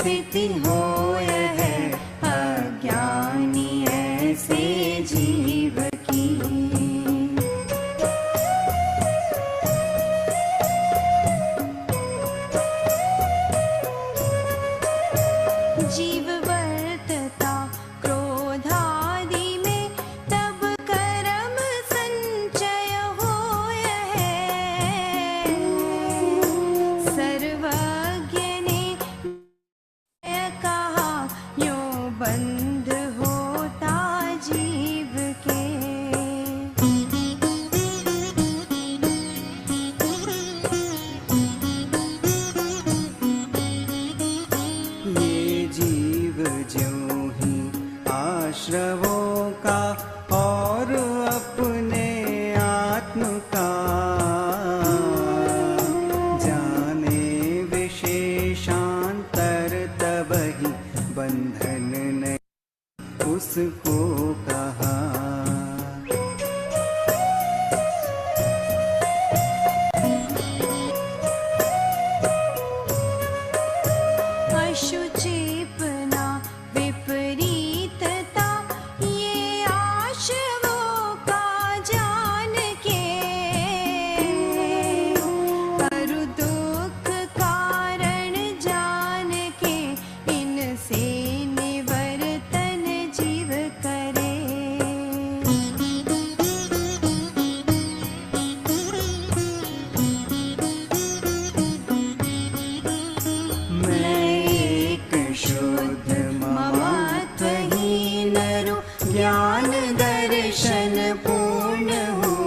स्थिति होय है अज्ञानी ऐसे जीव की। जीव वर्तता क्रोधादि में तब कर्म संचय होय है। सर्वज्ञ ने कहा यो बंध होता जीव के। ये जीव ज्यों ही आश्रवों का और अपने आत्म का जाने विशेषांतर, तब ही बंधन ने उसको कहा। अशुचिपना विपरीतता ये आश्रवों का जान के। अरु दुख कारण जान के इनसे निवर्तन जीव करे। शुद्ध ममत्वहीन रू ज्ञान दर्शन पूर्ण हूँ।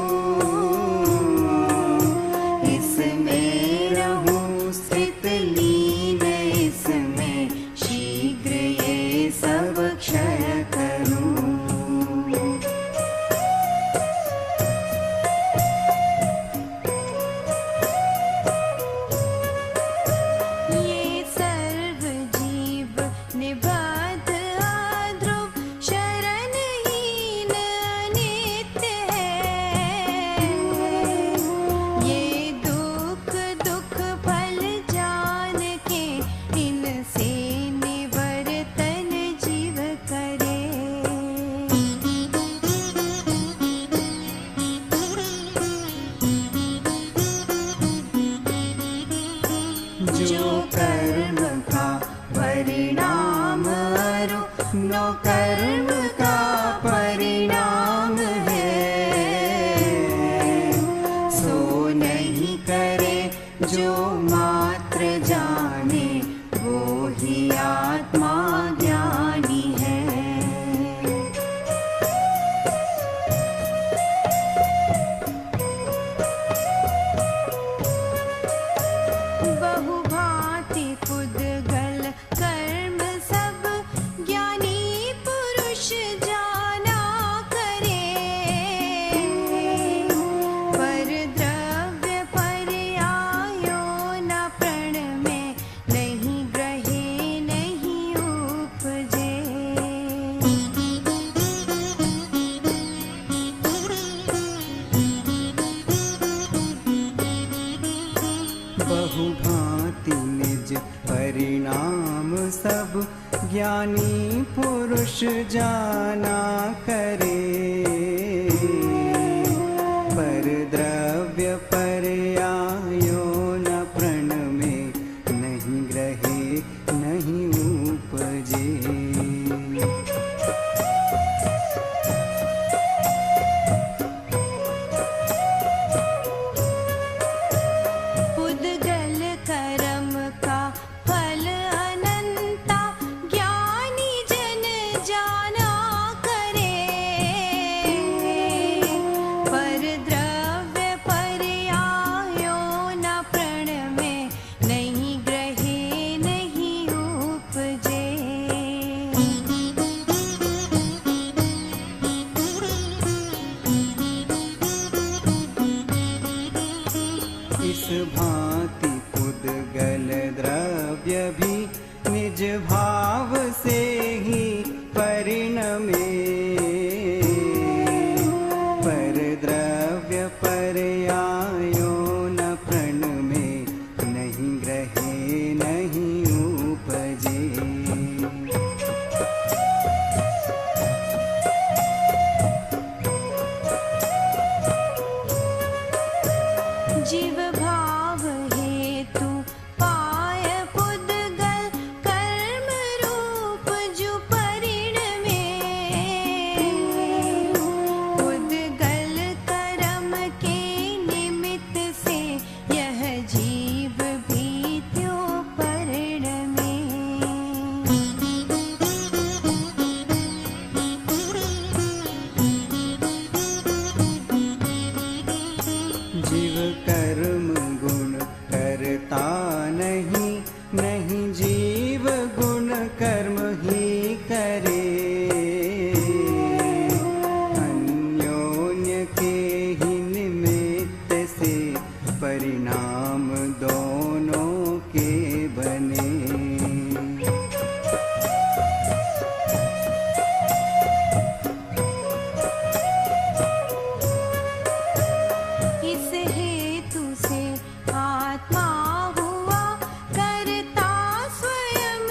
इसमें रहूँ स्थित लीन, इसमें शीघ्र ये सब क्षय करूँ। ये सर्व जीव निबद्ध अध्रुव शरणहीन अनित्य है। ये दुख दुख फल जान के इनसे निवर्तन जीव करे। जो कर्म का परिणाम अरु नो कर्म का परिणाम है। सो नहीं करे जो मात्र जाने, वो ही आत्मा ज्ञानी है। बहुभांति पुद्गल कर्म सब ज्ञानी पुरुष जाना करे। पर द्रव्य पर्यायो न प्रण में नहीं ग्रहे नहीं उपजे। बहुभांति निज परिणाम सब ज्ञानी पुरुष जाना करे। पर द्रव्य पर्यायो न प्रण में नहीं ग्रहे नहीं उपजे। पुद्गल कर्म का फल अनंता ज्ञानी जन जाना करे। पर द्रव्य पर्यायो न प्रण में नहीं ग्रहे नहीं उपजे। इस भांति पुद्गल द्रव्य भी निज भाव से ही परिणमे। पर द्रव्य पर्यायो न प्रण में नहीं ग्रहे नहीं उपजे। जीव गुण कर्म ही करे, अन्योन्य के ही निमित्त से परिणाम दोनों के बने। इस हेतु से आत्मा हुआ करता स्वयं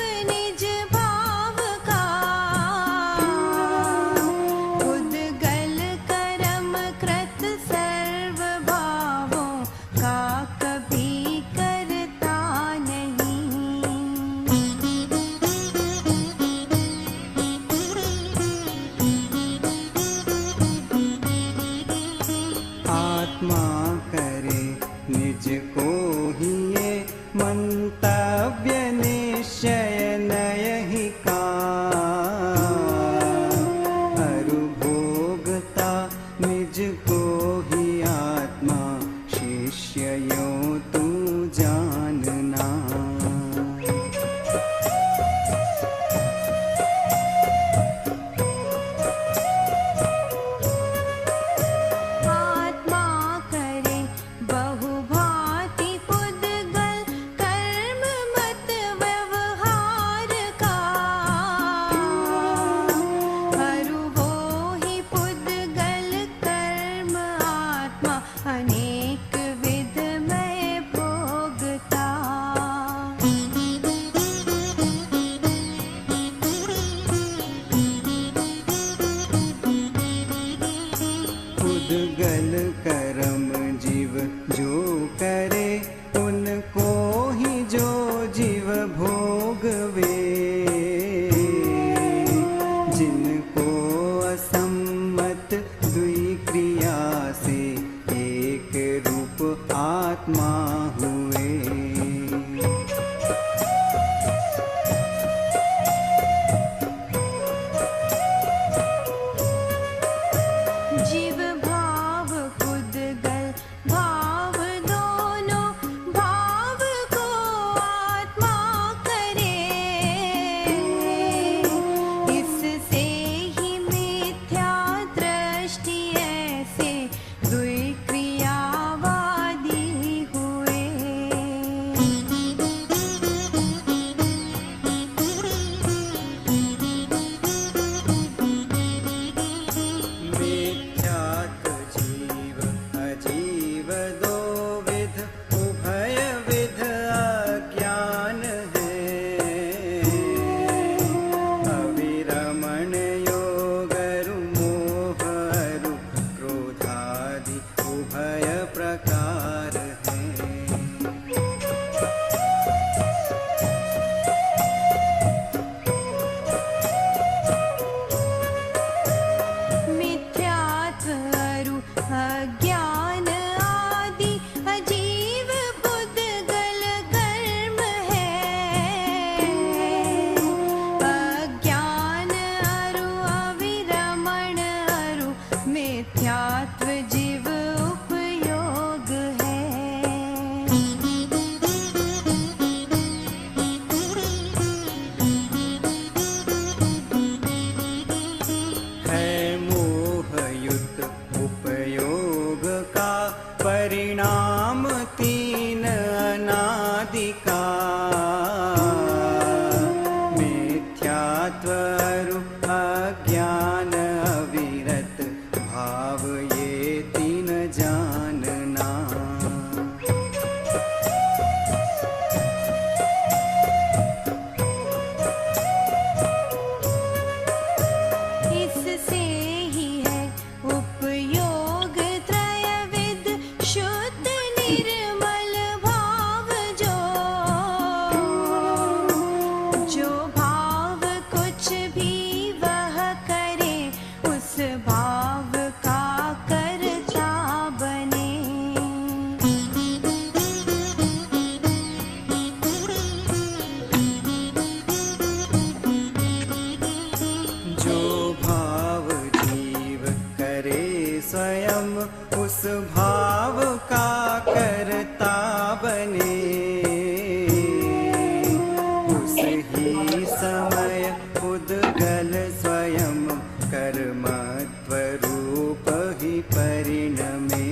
ही समय उद्गल स्वयं कर्मत्व रूप ही परिणमे।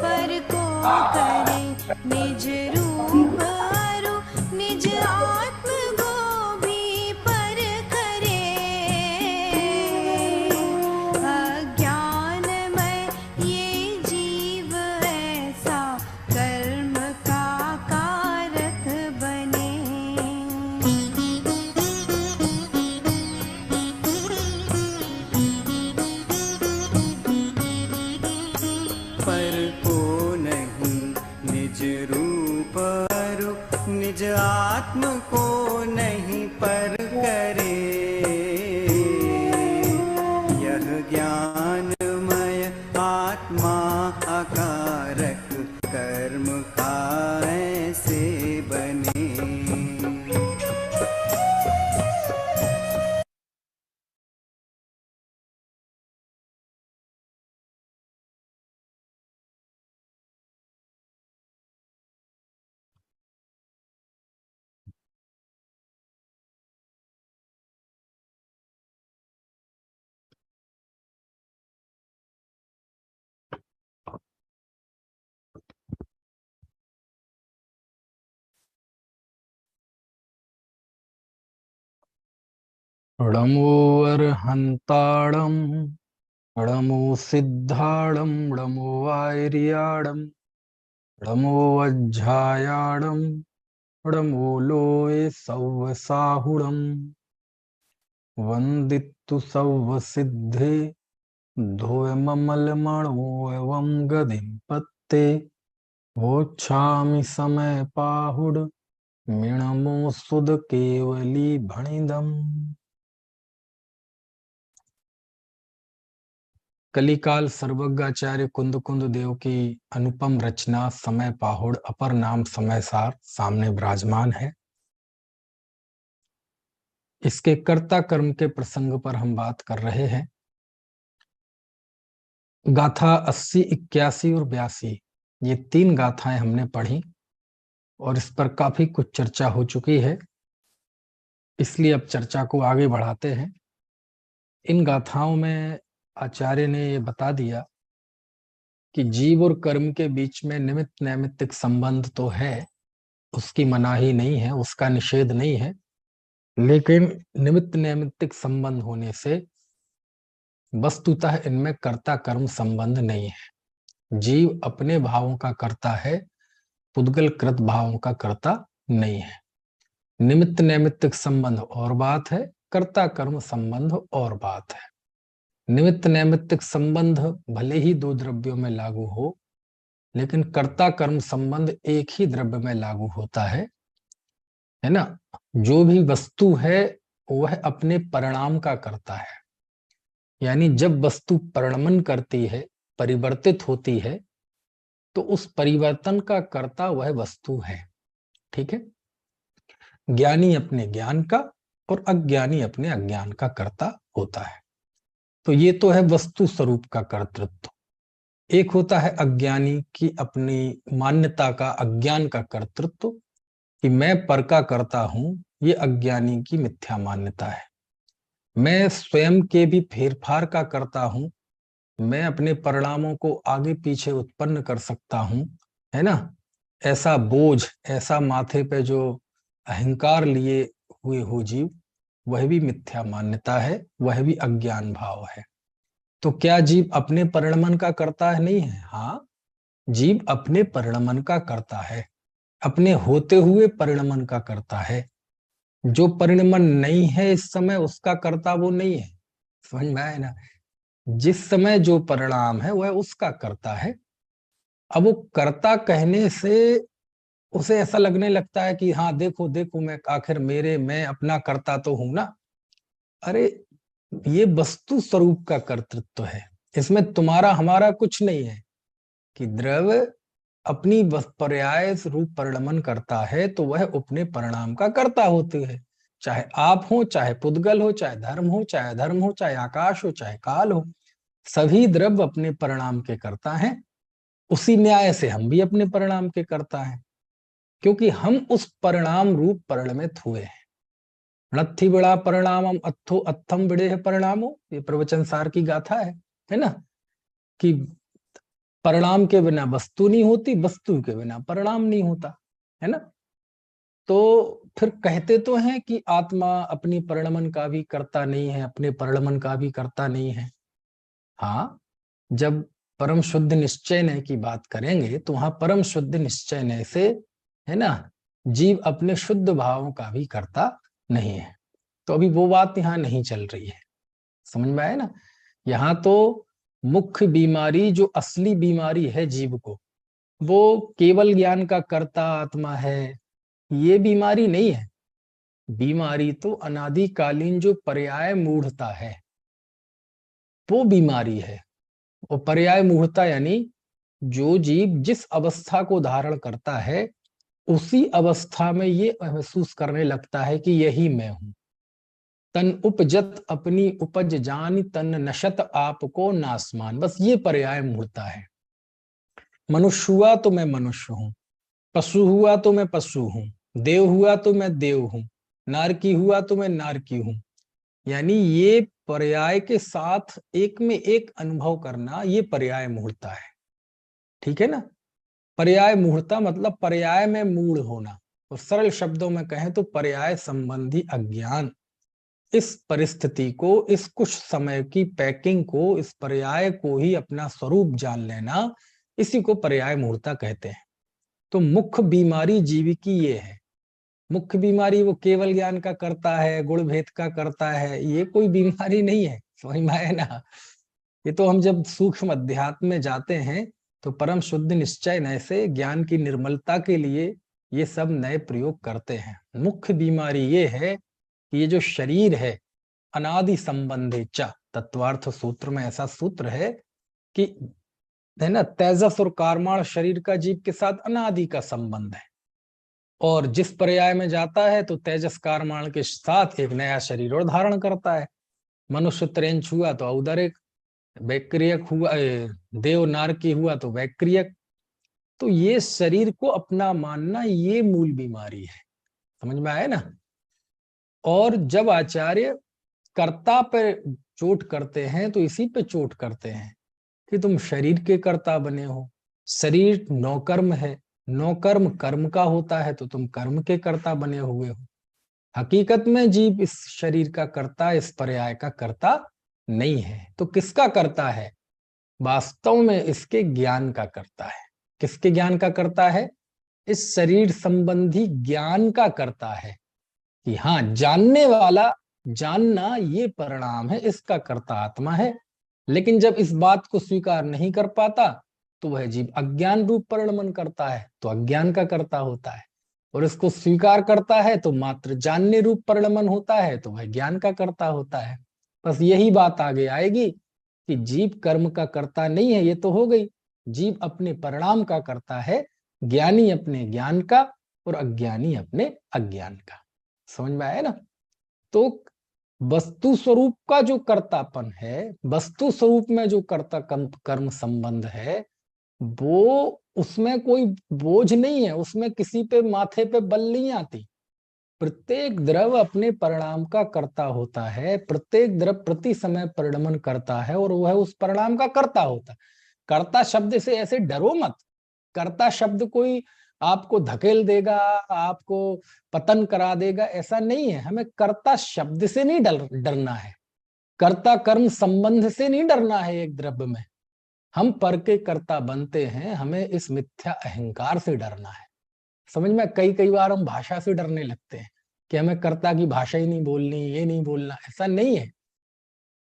पर को करे निज रूप अरु निज आत्म को भी पर करे। अज्ञानमय ये जीव ऐसा कर्म का कारक बने। पर को नहीं निज रूप अरु निज आत्म को नहीं पर करे। यह ज्ञानमय आत्मा अकारक कर्म का ऐसे बने। णमो अर्हन्ताणं णमो सिद्धाणं णमो वार्याणं णमो वज्झायाणं णमो लोये सौवसाहुणं वन्दितु सौवसिद्धे धोयममलमणो एवं गदिं पत्ते वोच्छामि समय पाहुड मिणमो सुद केवली भणिदम्। कलिकाल सर्वज्ञाचार्य कुंद कुंद देव की अनुपम रचना समय पाहुड़ अपर नाम समय सार सामने विराजमान है। इसके कर्ता कर्म के प्रसंग पर हम बात कर रहे हैं। गाथा 80, 81 और 82 ये 3 गाथाएं हमने पढ़ी और इस पर काफी कुछ चर्चा हो चुकी है, इसलिए अब चर्चा को आगे बढ़ाते हैं। इन गाथाओं में आचार्य ने ये बता दिया कि जीव और कर्म के बीच में निमित्त नैमित्तिक संबंध तो है, उसकी मनाही नहीं है, उसका निषेध नहीं है, लेकिन निमित्त नैमित्तिक संबंध होने से वस्तुतः इनमें कर्ता कर्म संबंध नहीं है। जीव अपने भावों का कर्ता है, पुद्गल कृत भावों का कर्ता नहीं है। निमित्त नैमित्तिक संबंध और बात है, कर्ता कर्म संबंध और बात है। निमित्त नैमित्तिक संबंध भले ही 2 द्रव्यों में लागू हो, लेकिन कर्ता कर्म संबंध एक ही द्रव्य में लागू होता है ना। जो भी वस्तु है वह अपने परिणाम का कर्ता है, यानी जब वस्तु परिणमन करती है, परिवर्तित होती है, तो उस परिवर्तन का कर्ता वह वस्तु है। ठीक है। ज्ञानी अपने ज्ञान का और अज्ञानी अपने अज्ञान का कर्ता होता है। तो ये तो है वस्तु स्वरूप का कर्तृत्व। एक होता है अज्ञानी की अपनी मान्यता का, अज्ञान का कर्तृत्व कि मैं पर का करता हूं, ये अज्ञानी की मिथ्या मान्यता है। मैं स्वयं के भी फेरफार का करता हूं, मैं अपने परिणामों को आगे पीछे उत्पन्न कर सकता हूं, है ना। ऐसा बोझ, ऐसा माथे पे जो अहंकार लिए हुए हो जीव, वह भी मिथ्या मान्यता है, वह भी अज्ञान भाव है। तो क्या जीव अपने परिणमन का करता है? नहीं है। हाँ, जीव अपने परिणमन का करता है, अपने होते हुए परिणमन का करता है। जो परिणमन नहीं है इस समय, उसका कर्ता वो नहीं है। समझ में आया ना। जिस समय जो परिणाम है वह उसका कर्ता है। अब वो कर्ता कहने से उसे ऐसा लगने लगता है कि हाँ देखो देखो, मैं आखिर मैं अपना कर्ता तो हूं ना। अरे ये वस्तु स्वरूप का कर्तृत्व है, इसमें तुम्हारा हमारा कुछ नहीं है। कि द्रव्य अपनी पर्याय रूप परिणमन करता है तो वह अपने परिणाम का कर्ता होते हैं। चाहे आप हो, चाहे पुद्गल हो, चाहे धर्म हो, चाहे अधर्म हो, चाहे आकाश हो, चाहे काल हो, सभी द्रव्य अपने परिणाम के कर्ता हैं, उसी न्याय से हम भी अपने परिणाम के कर्ता हैं, क्योंकि हम उस परिणाम रूप परिणमित हुए हैं। नत्थि बिड़ा परिणामम अत्थो अत्थम बिड़े है परिणामो, ये प्रवचन सार की गाथा है ना, कि परिणाम के बिना वस्तु नहीं होती, वस्तु के बिना परिणाम नहीं होता, है ना। तो फिर कहते तो हैं कि आत्मा अपनी परिणमन का भी कर्ता नहीं है, अपने परिणमन का भी कर्ता नहीं है। हाँ, जब परम शुद्ध निश्चय नय की बात करेंगे तो वहां परम शुद्ध निश्चय नय से, है ना, जीव अपने शुद्ध भावों का भी कर्ता नहीं है। तो अभी वो बात यहाँ नहीं चल रही है, समझ में आया ना। यहाँ तो मुख्य बीमारी, जो असली बीमारी है जीव को, वो केवल ज्ञान का कर्ता आत्मा है, ये बीमारी नहीं है। बीमारी तो अनादिकालीन जो पर्याय मूढ़ता है, वो बीमारी है। और पर्याय मूढ़ता यानी जो जीव जिस अवस्था को धारण करता है, उसी अवस्था में ये महसूस करने लगता है कि यही मैं हूं। तन उपजत अपनी उपज जान, तन नशत आपको नासमान, बस ये पर्याय मूढ़ता है। मनुष्य हुआ तो मैं मनुष्य हूं, पशु हुआ तो मैं पशु हूं, देव हुआ तो मैं देव हूं, नारकी हुआ तो मैं नारकी हूं। यानी ये पर्याय के साथ एक में एक अनुभव करना, ये पर्याय मूढ़ता है। ठीक है ना। पर्याय मूढ़ता मतलब पर्याय में मूढ़ होना, और सरल शब्दों में कहें तो पर्याय संबंधी अज्ञान। इस परिस्थिति को, इस कुछ समय की पैकिंग को, इस पर्याय को ही अपना स्वरूप जान लेना, इसी को पर्याय मूढ़ता कहते हैं। तो मुख्य बीमारी जीव की ये है। मुख्य बीमारी वो केवल ज्ञान का करता है, गुण भेद का करता है, ये कोई बीमारी नहीं है, समझ में आया ना। ये तो हम जब सूक्ष्म अध्यात्म में जाते हैं तो परम शुद्ध निश्चय नय से ज्ञान की निर्मलता के लिए ये सब नए प्रयोग करते हैं। मुख्य बीमारी ये है कि ये जो शरीर है, अनादि संबंधे च, तत्वार्थ सूत्र में ऐसा सूत्र है कि, है ना, तेजस और कार्माण शरीर का जीव के साथ अनादि का संबंध है। और जिस पर्याय में जाता है तो तेजस कार्माण के साथ एक नया शरीर और धारण करता है। मनुष्य त्रेंच हुआ तो औदरिक, वैक्रियक हुआ, देव नारकी हुआ तो वैक्रियक। तो ये शरीर को अपना मानना, ये मूल बीमारी है, समझ में आया ना। और जब आचार्य कर्ता पे चोट करते हैं तो इसी पे चोट करते हैं कि तुम शरीर के कर्ता बने हो। शरीर नौकर्म है, नौकर्म कर्म का होता है, तो तुम कर्म के कर्ता बने हुए हो। हकीकत में जीव इस शरीर का कर्ता, इस पर्याय का कर्ता नहीं है। तो किसका कर्ता है? वास्तव में इसके ज्ञान का कर्ता है। किसके ज्ञान का कर्ता है? इस शरीर संबंधी ज्ञान का कर्ता है कि हाँ, जानने वाला, जानना ये परिणाम है, इसका कर्ता आत्मा है। लेकिन जब इस बात को स्वीकार नहीं कर पाता तो वह जीव अज्ञान रूप परिणमन करता है, तो अज्ञान का कर्ता होता है। और इसको स्वीकार करता है तो मात्र जानने रूप परिणमन होता है, तो वह ज्ञान का कर्ता होता है। बस यही बात आगे आएगी कि जीव कर्म का कर्ता नहीं है, ये तो हो गई। जीव अपने परिणाम का कर्ता है, ज्ञानी अपने ज्ञान का और अज्ञानी अपने अज्ञान का। समझ में आया ना। तो वस्तु स्वरूप का जो कर्तापन है, वस्तु स्वरूप में जो कर्ता कर्म संबंध है, वो, उसमें कोई बोझ नहीं है, उसमें किसी पे माथे पे बल नहीं आती। प्रत्येक द्रव्य अपने परिणाम का कर्ता होता है, प्रत्येक द्रव्य प्रति समय परिणमन करता है और वह उस परिणाम का कर्ता होता है। कर्ता शब्द से ऐसे डरो मत। कर्ता शब्द कोई आपको धकेल देगा, आपको पतन करा देगा, ऐसा नहीं है। हमें कर्ता शब्द से नहीं डरना है, कर्ता कर्म संबंध से नहीं डरना है। एक द्रव्य में हम पर के कर्ता बनते हैं, हमें इस मिथ्या अहंकार से डरना है। समझ में, कई बार हम भाषा से डरने लगते हैं कि हमें कर्ता की भाषा ही नहीं बोलनी, ये नहीं बोलना, ऐसा नहीं है।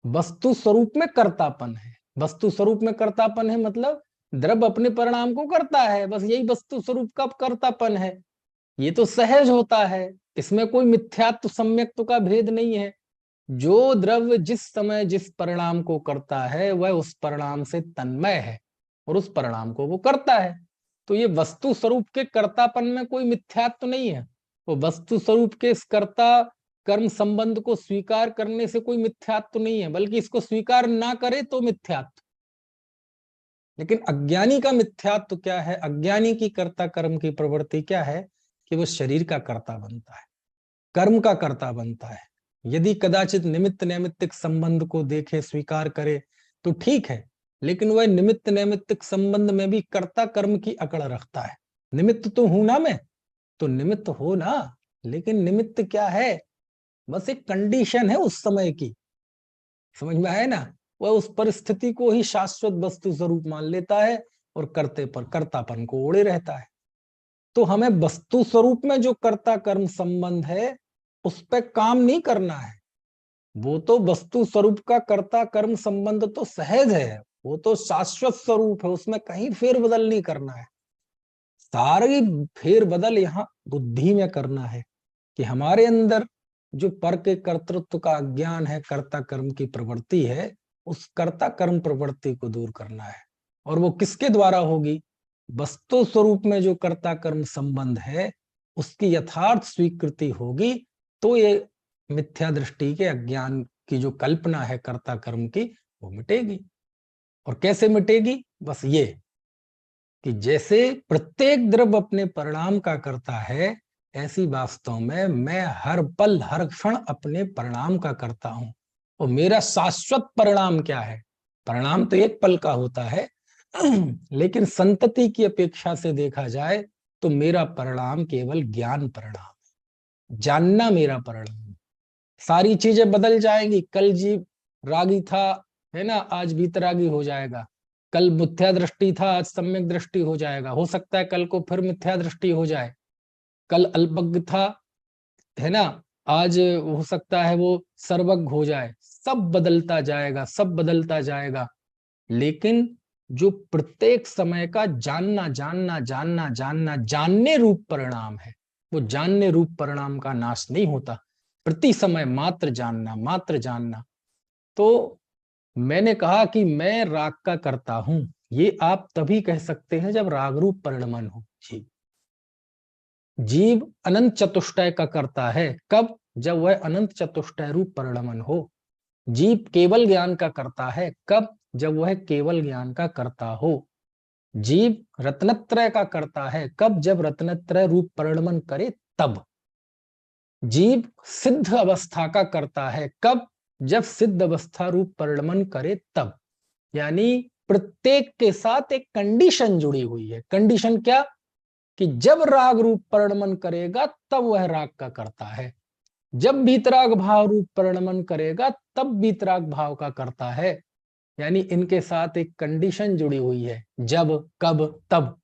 वस्तु स्वरूप में कर्तापन है। वस्तु स्वरूप में कर्तापन है मतलब द्रव्य अपने परिणाम को करता है, बस यही वस्तु स्वरूप का कर्तापन है। ये तो सहज होता है, इसमें कोई मिथ्यात्व सम्यक्त्व का भेद नहीं है। जो द्रव्य जिस समय जिस परिणाम को करता है, वह उस परिणाम से तन्मय है और उस परिणाम को वो करता है। तो ये वस्तु स्वरूप के कर्तापन में कोई मिथ्यात्व नहीं है। वो वस्तु स्वरूप के इस कर्ता कर्म संबंध को स्वीकार करने से कोई मिथ्यात्व नहीं है, बल्कि इसको स्वीकार ना करे तो मिथ्यात्व। लेकिन अज्ञानी का मिथ्यात्व क्या है? अज्ञानी की कर्ता कर्म की प्रवृत्ति क्या है कि वो शरीर का कर्ता बनता है, कर्म का कर्ता बनता है। यदि कदाचित निमित्त नैमित्तिक संबंध को देखे, स्वीकार करे तो ठीक है, लेकिन वह निमित्त नैमित्तिक संबंध में भी कर्ता कर्म की अकड़ रखता है। निमित्त तो हूं ना मैं, तो निमित्त हो ना, लेकिन निमित्त क्या है? बस एक कंडीशन है उस समय की, समझ में आया ना? वह उस परिस्थिति को ही शाश्वत वस्तु स्वरूप मान लेता है और करते पर कर्तापन को ओढ़े रहता है। तो हमें वस्तु स्वरूप में जो कर्ता कर्म संबंध है उस पर काम नहीं करना है। वो तो वस्तु स्वरूप का कर्ता कर्म संबंध तो सहज है, वो तो शाश्वत स्वरूप है, उसमें कहीं फेरबदल नहीं करना है। सारी फेरबदल यहाँ बुद्धि में करना है कि हमारे अंदर जो पर के कर्तृत्व का अज्ञान है, कर्ता कर्म की प्रवृत्ति है, उस कर्ता कर्म प्रवृत्ति को दूर करना है। और वो किसके द्वारा होगी? वस्तु स्वरूप में जो कर्ता कर्म संबंध है उसकी यथार्थ स्वीकृति होगी, तो ये मिथ्या दृष्टि के अज्ञान की जो कल्पना है कर्ता कर्म की, वो मिटेगी। और कैसे मिटेगी? बस ये कि जैसे प्रत्येक द्रव्य अपने परिणाम का करता है, ऐसी वास्तव में मैं हर पल हर क्षण अपने परिणाम का करता हूं। और मेरा शाश्वत परिणाम क्या है? परिणाम तो एक पल का होता है, लेकिन संतति की अपेक्षा से देखा जाए तो मेरा परिणाम केवल ज्ञान परिणाम है, जानना मेरा परिणाम है। सारी चीजें बदल जाएंगी। कल जीव रागी था, है ना, आज वीतरागी हो जाएगा। कल मिथ्या दृष्टि था, आज सम्यक दृष्टि हो जाएगा। हो सकता है कल को फिर मिथ्या दृष्टि हो जाए। कल अल्पज्ञ था, है ना, आज हो सकता है वो सर्वज्ञ हो जाए। सब बदलता जाएगा, सब बदलता जाएगा। लेकिन जो प्रत्येक समय का जानना जानना जानना जानना जानने रूप परिणाम है, वो जानने रूप परिणाम का नाश नहीं होता। प्रति समय मात्र जानना, मात्र जानना। तो मैंने कहा कि मैं राग का करता हूं, ये आप तभी कह सकते हैं जब राग रूप परिणमन हो। जीव अनंत चतुष्टय का करता है, कब? जब वह अनंत चतुष्टय रूप परिणमन हो। जीव केवल ज्ञान का करता है, कब? जब वह केवल ज्ञान का करता हो। जीव रत्नत्रय का करता है, कब? जब रत्नत्रय रूप परिणमन करे तब। जीव सिद्ध अवस्था का करता है, कब? जब सिद्ध अवस्था रूप परिणमन करे तब। यानी प्रत्येक के साथ एक कंडीशन जुड़ी हुई है। कंडीशन क्या? कि जब राग रूप परिणमन करेगा तब वह राग का करता है, जब वीतराग भाव रूप परिणमन करेगा तब वीतराग भाव का करता है। यानी इनके साथ एक कंडीशन जुड़ी हुई है, जब, कब, तब।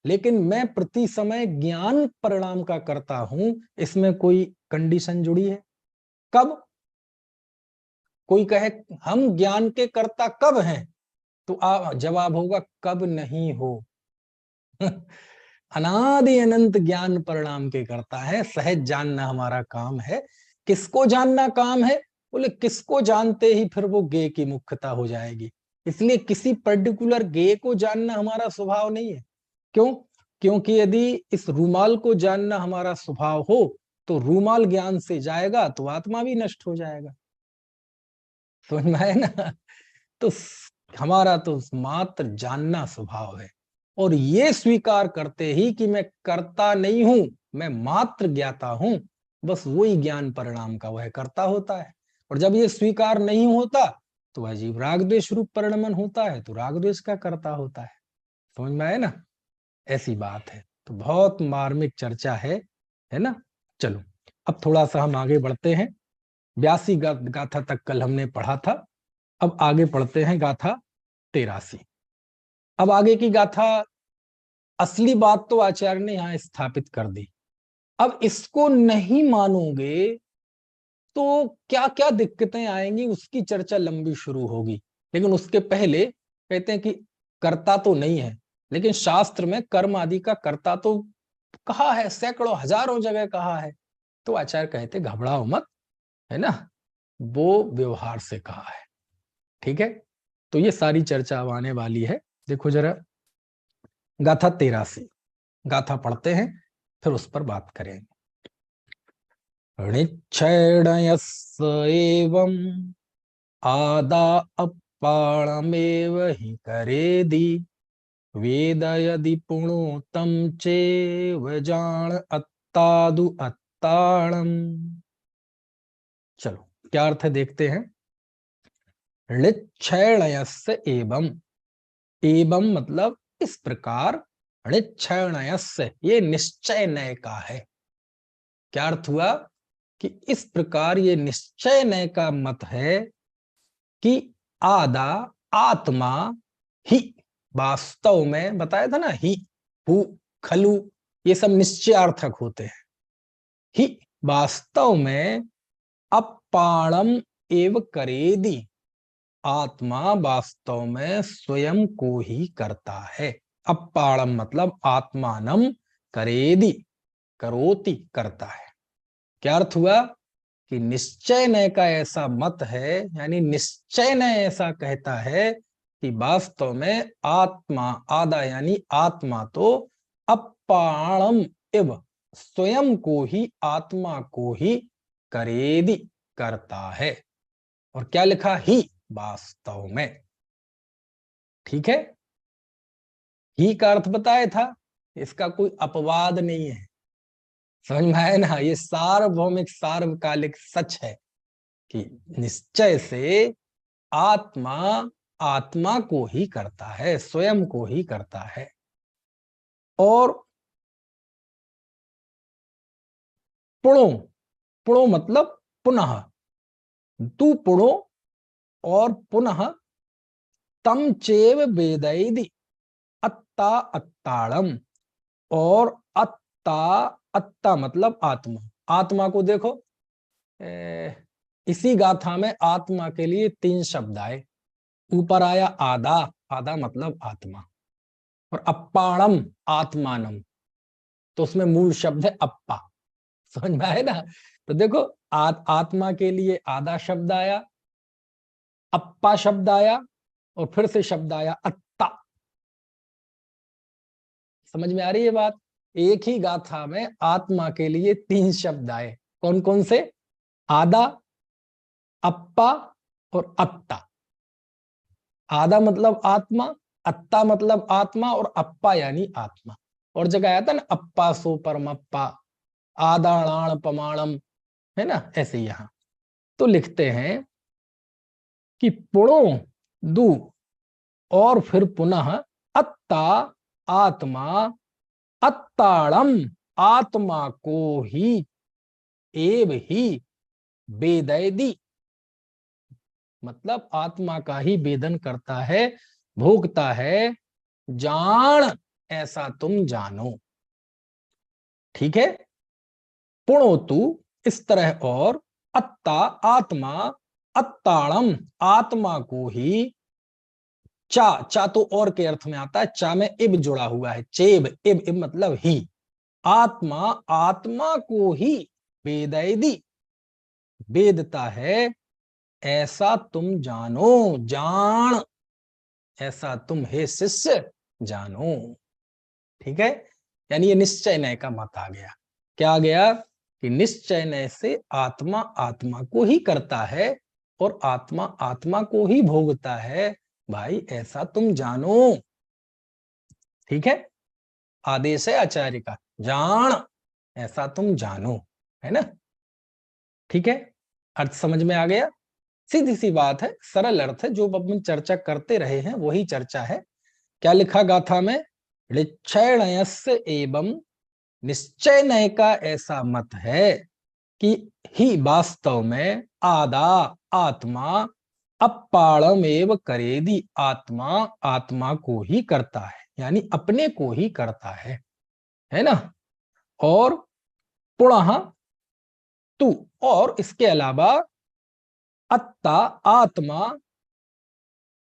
लेकिन मैं प्रति समय ज्ञान परिणाम का करता हूं, इसमें कोई कंडीशन जुड़ी है? कब? कोई कहे हम ज्ञान के कर्ता कब हैं, तो जवाब होगा कब नहीं हो। अनादि अनंत ज्ञान परिणाम के करता है। सहज जानना हमारा काम है। किसको जानना काम है? बोले किसको जानते ही फिर वो गे की मुख्यता हो जाएगी। इसलिए किसी पर्टिकुलर गे को जानना हमारा स्वभाव नहीं है। क्यों? क्योंकि यदि इस रूमाल को जानना हमारा स्वभाव हो तो रूमाल ज्ञान से जाएगा तो आत्मा भी नष्ट हो जाएगा। समझ में आया ना? तो हमारा तो मात्र जानना स्वभाव है। और ये स्वीकार करते ही कि मैं कर्ता नहीं हूं, मैं मात्र ज्ञाता हूं, बस वही ज्ञान परिणाम का वह कर्ता होता है। और जब ये स्वीकार नहीं होता तो वह जीव राग द्वेष रूप परिणमन होता है, तो राग द्वेष का कर्ता होता है। समझ में आया ना? ऐसी बात है। तो बहुत मार्मिक चर्चा है ना? चलो अब थोड़ा सा हम आगे बढ़ते हैं। 82 गाथा तक कल हमने पढ़ा था। अब आगे पढ़ते हैं गाथा 83। अब आगे की गाथा, असली बात तो आचार्य ने यहां स्थापित कर दी। अब इसको नहीं मानोगे तो क्या क्या दिक्कतें आएंगी, उसकी चर्चा लंबी शुरू होगी। लेकिन उसके पहले कहते हैं कि कर्ता तो नहीं है, लेकिन शास्त्र में कर्म आदि का कर्ता तो कहा है, सैकड़ों हजारों जगह कहा है। तो आचार्य कहते घबराओ मत, है ना, वो व्यवहार से कहा है। ठीक है, तो ये सारी चर्चा अब आने वाली है। देखो जरा गाथा 83 गाथा पढ़ते हैं, फिर उस पर बात करेंगे। णिच्छेणयस्स एवं आदा अप्पाणमेव हि करेदि वेद यदि पुणोतम चेव जान अत्तादु अत्ताणम। चलो क्या अर्थ है देखते हैं। णिच्छेणयस्स एवं, एवं मतलब इस प्रकार, णिच्छेणयस्स ये निश्चय नय का है। क्या अर्थ हुआ कि इस प्रकार ये निश्चय नय का मत है कि आदा आत्मा ही, वास्तव में बताया था ना, ही हु खलु ये सब निश्चयार्थक होते हैं। ही वास्तव में अपाणम एव करेदि, आत्मा वास्तव में स्वयं को ही करता है। अपाणम मतलब आत्मानम करेदि, करोति करता है। क्या अर्थ हुआ कि निश्चय नय का ऐसा मत है, यानी निश्चय नय ऐसा कहता है कि वास्तव में आत्मा, आदा यानी आत्मा तो अपाणम एव स्वयं को ही, आत्मा को ही करेदि करता है। और क्या लिखा, ही वास्तव में। ठीक है, ही का अर्थ बताया था, इसका कोई अपवाद नहीं है। समझ में आया ना, ये सार्वभौमिक सार्वकालिक सच है कि निश्चय से आत्मा आत्मा को ही करता है, स्वयं को ही करता है। और पुणो, पुणो मतलब पुनः, तू पुणो और पुनः तम चेव वेदैदि अत्ता अत्ताड़म, और अत्ता, अत्ता मतलब आत्मा, आत्मा को देखो, इसी गाथा में आत्मा के लिए 3 शब्द आए। ऊपर आया आदा, आदा मतलब आत्मा, और अप्पाणम आत्मानम, तो उसमें मूल शब्द है अप्पा। समझ में आए ना। तो देखो आत्मा के लिए आदा शब्द आया, अप्पा शब्द आया, और फिर से शब्द आया अत्ता। समझ में आ रही है बात। एक ही गाथा में आत्मा के लिए 3 शब्द आए। कौन कौन से, आदा, अप्पा और अत्ता। आदा मतलब आत्मा, अत्ता मतलब आत्मा, और अप्पा यानी आत्मा। और जगह आया था ना, अप्पा सो परमप्पा, आदाणाण पमाणम, है ना, ऐसे यहां। तो लिखते हैं कि पुणो दू, और फिर पुनः अत्ता आत्मा, अत्ताड़म आत्मा को ही, एव ही वेदैदि मतलब आत्मा का ही वेदन करता है, भोगता है, जान ऐसा तुम जानो। ठीक है, पुणोतु इस तरह, और अत्ता आत्मा, अत्ताड़म आत्मा को ही, चा, चा तो और के अर्थ में आता है, चा में इब जुड़ा हुआ है, चेब, इब, इब मतलब ही, आत्मा आत्मा को ही वेदैदि वेदता है, ऐसा तुम जानो, जान ऐसा तुम हे शिष्य जानो। ठीक है, यानी ये निश्चय नय का मत आ गया। क्या आ गया कि निश्चय नय से आत्मा आत्मा को ही करता है, और आत्मा आत्मा को ही भोगता है, भाई ऐसा तुम जानो। ठीक है, आदेश है आचार्य का, जान ऐसा तुम जानो, है ना। ठीक है, अर्थ समझ में आ गया। सीधी सी बात है, सरल अर्थ है, जो अब हम चर्चा करते रहे हैं वही चर्चा है। क्या लिखा गाथा में, ऋक्षयणयस्य एवं निश्चय नय का ऐसा मत है कि ही वास्तव में आदा आत्मा, अपाणम एव करेदि आत्मा आत्मा को ही करता है, यानी अपने को ही करता है ना। और पुनः तू, और इसके अलावा अत्ता आत्मा,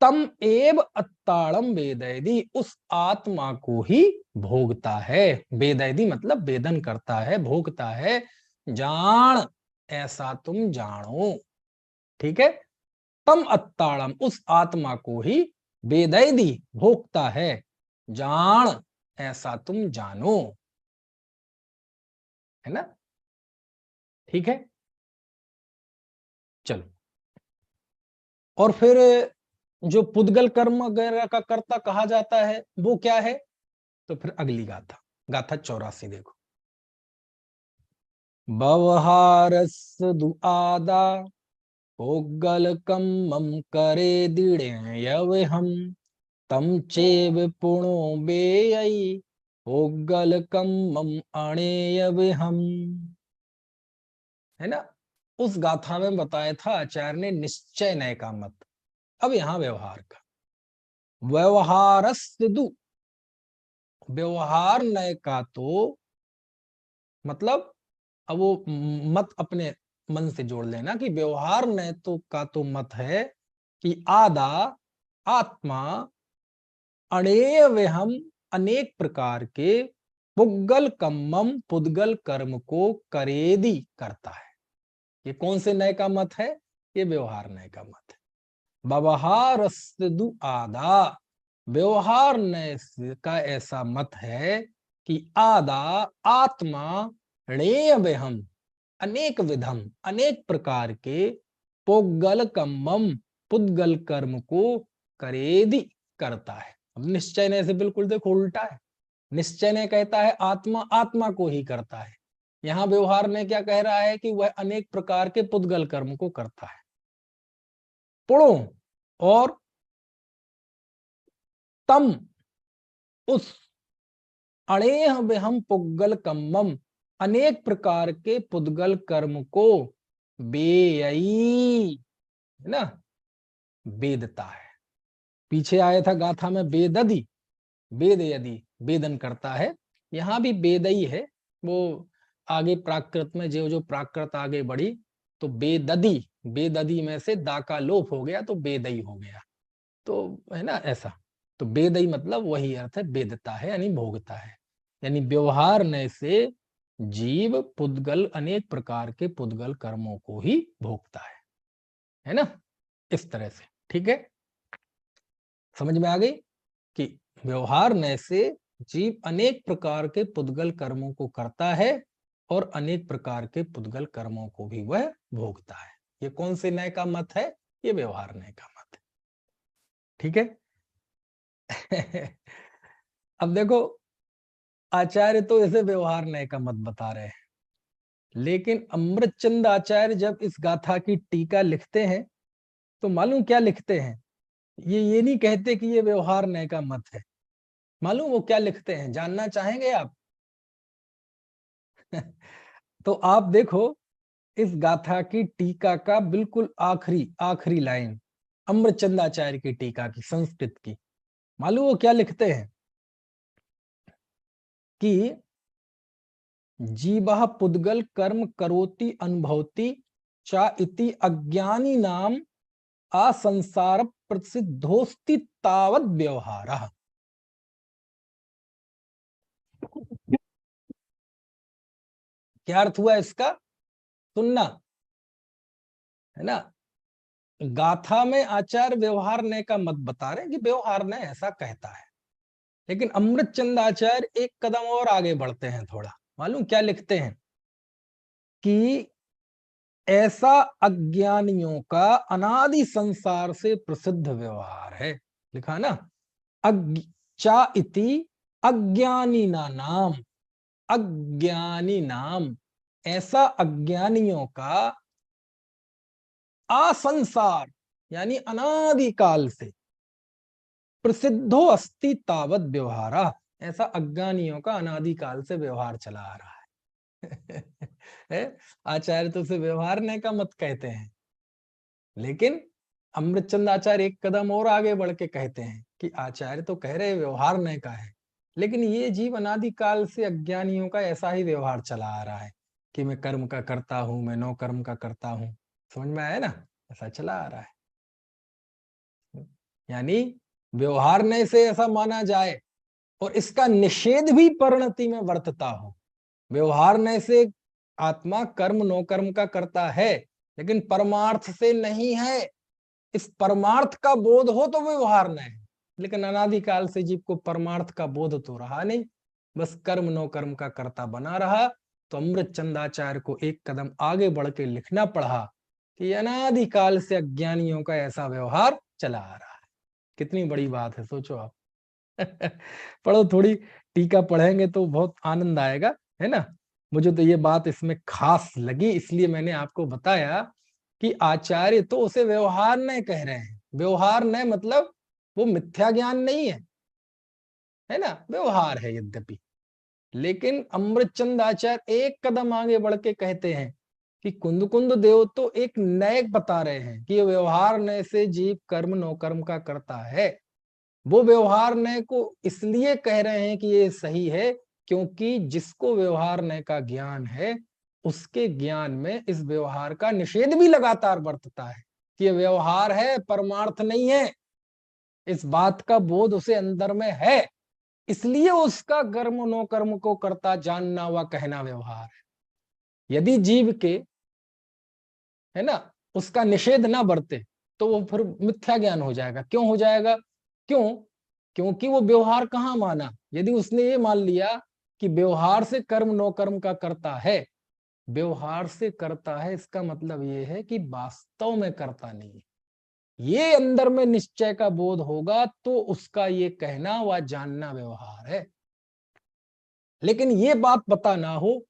तम एव अत्ताड़म वेदैदि उस आत्मा को ही भोगता है, वेदैदि मतलब वेदन करता है, भोगता है, जान ऐसा तुम जानो। ठीक है, तम अत्ताड़म उस आत्मा को ही वेदैदि भोगता है, जान ऐसा तुम जानो, है ना। ठीक है, चलो। और फिर जो पुद्गल कर्म वगैरह का कर्ता कहा जाता है वो क्या है? तो फिर अगली गाथा, गाथा 84 देखो। व्यवहारस् दुआदा पुग्गल कम्मं करे दृढ़ हम तम चेव पुणो बेयई पुग्गल कम्मं अणेय हम। है ना, उस गाथा में बताया था आचार्य ने निश्चय नय का मत। अब यहां व्यवहार का, व्यवहारस्तु, व्यवहार नय का तो मतलब, अब वो मत अपने मन से जोड़ लेना कि व्यवहार नय तो का तो मत है कि आदा आत्मा अणेय हम अनेक प्रकार के पुग्गल कम्मम पुद्गल कर्म को करेदी करता है। ये कौन से नय का मत है? ये व्यवहार नय का मत है। व्यवहारस्तु आदा, व्यवहार नय का ऐसा मत है कि आदा आत्मा णेय हम अनेक विधम अनेक प्रकार के पुग्गल कम्मम पुद्गल कर्म को करेदी करता है। अब निश्चय नय से बिल्कुल देखो उल्टा है। निश्चय नय कहता है आत्मा आत्मा को ही करता है, यहां व्यवहार ने क्या कह रहा है कि वह अनेक प्रकार के पुद्गल कर्म को करता है। पुणो और तम उस अणेह हम पुग्गल कम्मम अनेक प्रकार के पुद्गल कर्म को बेयई, है ना, वेदता है। पीछे आया था गाथा में वेददि, वेद यदि वेदन करता है, यहां भी वेदई है। वो आगे प्राकृत में जो जो प्राकृत आगे बढ़ी तो वेददि, वेददि में से दा का लोप हो गया तो वेदई हो गया, तो है ना ऐसा। तो वेदई मतलब वही अर्थ है, वेदता है यानी भोगता है। यानी व्यवहार नय से जीव पुद्गल अनेक प्रकार के पुद्गल कर्मों को ही भोगता है ना, इस तरह से। ठीक है, समझ में आ गई कि व्यवहार नय से जीव अनेक प्रकार के पुद्गल कर्मों को करता है और अनेक प्रकार के पुद्गल कर्मों को भी वह भोगता है। ये कौन से नय का मत है? ये व्यवहार नय का मत है। ठीक है अब देखो, आचार्य तो इसे व्यवहार नय का मत बता रहे हैं, लेकिन अमृतचंद आचार्य जब इस गाथा की टीका लिखते हैं तो मालूम क्या लिखते हैं? ये नहीं कहते कि ये व्यवहार नय का मत है। मालूम वो क्या लिखते हैं? जानना चाहेंगे आप? तो आप देखो, इस गाथा की टीका का बिल्कुल आखिरी आखिरी लाइन, अमृतचंद आचार्य की टीका की संस्कृत की, मालूम वो क्या लिखते हैं? कि जीवः पुद्गल कर्म करोति अनुभवति चा इति अज्ञानी नाम असंसार प्रसिद्धोस्ति तावद व्यवहारः। क्या अर्थ हुआ इसका? सुनना, है ना। गाथा में आचार्य व्यवहार नय का मत बता रहे कि व्यवहार नय ऐसा कहता है, लेकिन अमृतचंद आचार्य एक कदम और आगे बढ़ते हैं थोड़ा। मालूम क्या लिखते हैं? कि ऐसा अज्ञानियों का अनादि संसार से प्रसिद्ध व्यवहार है। लिखा ना, चा इति अज्ञानी नाम, अज्ञानी नाम, ऐसा अज्ञानियों का असंसार यानी अनादि काल से प्रसिद्धो अस्ति तावत व्यवहारा, ऐसा अज्ञानियों का अनादि काल से व्यवहार चला आ रहा है। आचार्य तो उसे व्यवहार नय का मत कहते हैं, लेकिन अमृतचंद आचार्य एक कदम और आगे बढ़ के कहते हैं कि आचार्य तो कह रहे व्यवहार नय का है, लेकिन ये जीव अनादि काल से अज्ञानियों का ऐसा ही व्यवहार चला आ रहा है कि मैं कर्म का करता हूं, मैं नो कर्म का करता हूं। समझ में आया ना, ऐसा चला आ रहा है। यानी व्यवहार नय से ऐसा माना जाए और इसका निषेध भी परिणति में वर्तता हो। व्यवहार नय से आत्मा कर्म नो कर्म का करता है, लेकिन परमार्थ से नहीं है। इस परमार्थ का बोध हो तो व्यवहार नय है, लेकिन अनादिकाल से जीव को परमार्थ का बोध तो रहा नहीं, बस कर्म नो कर्म का करता बना रहा तो अमृतचंद आचार्य को एक कदम आगे बढ़ के लिखना पड़ा कि अनादिकाल से अज्ञानियों का ऐसा व्यवहार चला आ रहा है। कितनी बड़ी बात है, सोचो आप। पढ़ो, थोड़ी टीका पढ़ेंगे तो बहुत आनंद आएगा, है ना। मुझे तो ये बात इसमें खास लगी, इसलिए मैंने आपको बताया कि आचार्य तो उसे व्यवहार नहीं कह रहे हैं। व्यवहार नहीं मतलब वो मिथ्या ज्ञान नहीं है ना, व्यवहार है यद्यपि, लेकिन अमृतचंद आचार्य एक कदम आगे बढ़ के कहते हैं कि कुंद कुंद देव तो एक नए बता रहे हैं कि ये व्यवहार नए से जीव कर्म नो कर्म का करता है। वो व्यवहार नए को इसलिए कह रहे हैं कि ये सही है क्योंकि जिसको व्यवहार नए का ज्ञान है उसके ज्ञान में इस व्यवहार का निषेध भी लगातार बरतता है कि ये व्यवहार है, परमार्थ नहीं है। इस बात का बोध उसे अंदर में है, इसलिए उसका कर्म नो कर्म को करता जानना व कहना व्यवहार है। यदि जीव के, है ना, उसका निषेध ना बरते तो वो फिर मिथ्या ज्ञान हो जाएगा। क्यों हो जाएगा? क्यों? क्योंकि वो व्यवहार कहाँ माना। यदि उसने ये मान लिया कि व्यवहार से कर्म नो कर्म का करता है, व्यवहार से करता है इसका मतलब ये है कि वास्तव में करता नहीं है। ये अंदर में निश्चय का बोध होगा तो उसका ये कहना व जानना व्यवहार है। लेकिन ये बात पता ना हो,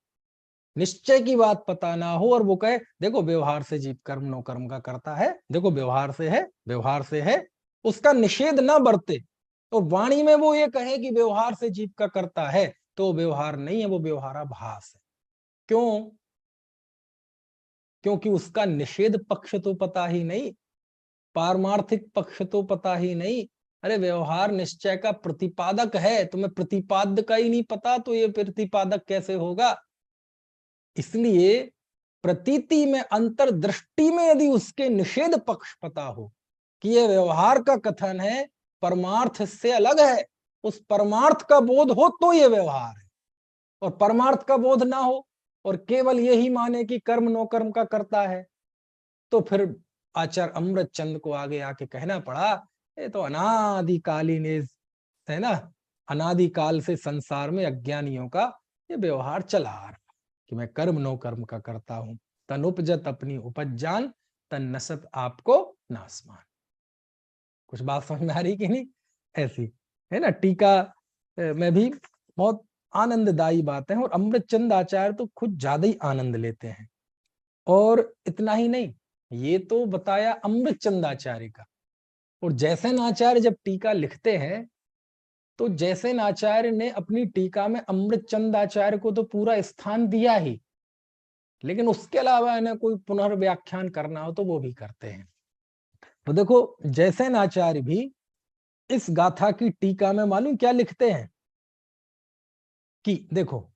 निश्चय की बात पता ना हो, और वो कहे देखो व्यवहार से जीव कर्म नो कर्म का करता है, देखो व्यवहार से है, व्यवहार से है, उसका निषेध ना बरते और वाणी में वो ये कहे कि व्यवहार से जीव का करता है, तो व्यवहार नहीं है, वो व्यवहाराभास है। क्यों? क्योंकि उसका निषेध पक्ष तो पता ही नहीं, पारमार्थिक पक्ष तो पता ही नहीं। अरे व्यवहार निश्चय का प्रतिपादक है, तुम्हें प्रतिपाद्य का ही नहीं पता तो ये प्रतिपादक कैसे होगा। इसलिए प्रतीति में, अंतर्दृष्टि में यदि उसके निषेध पक्ष पता हो कि यह व्यवहार का कथन है, परमार्थ से अलग है, उस परमार्थ का बोध हो तो ये व्यवहार है। और परमार्थ का बोध ना हो और केवल यही माने कि कर्म नो कर्म का करता है, तो फिर आचार्य अमृतचंद को आगे आके कहना पड़ा ये तो अनादिकालीन है ना, अनादिकाल से संसार में अज्ञानियों का ये व्यवहार चला आ रहा कि मैं कर्म नो कर्म का करता हूं। तन उपजत अपनी उपज जान, तन नसत आपको नासमान। कुछ बात समझ में आ रही कि नहीं? ऐसी है ना, टीका में भी बहुत आनंददायी बातें हैं और अमृतचंद आचार्य तो खुद ज्यादा ही आनंद लेते हैं। और इतना ही नहीं, ये तो बताया अमृतचंद आचार्य का, और जैसेन आचार्य जब टीका लिखते हैं तो जैसेन आचार्य ने अपनी टीका में अमृतचंद आचार्य को तो पूरा स्थान दिया ही, लेकिन उसके अलावा इन्हें कोई पुनर्व्याख्यान करना हो तो वो भी करते हैं। तो देखो जैसेन आचार्य भी इस गाथा की टीका में मालूम क्या लिखते हैं कि देखो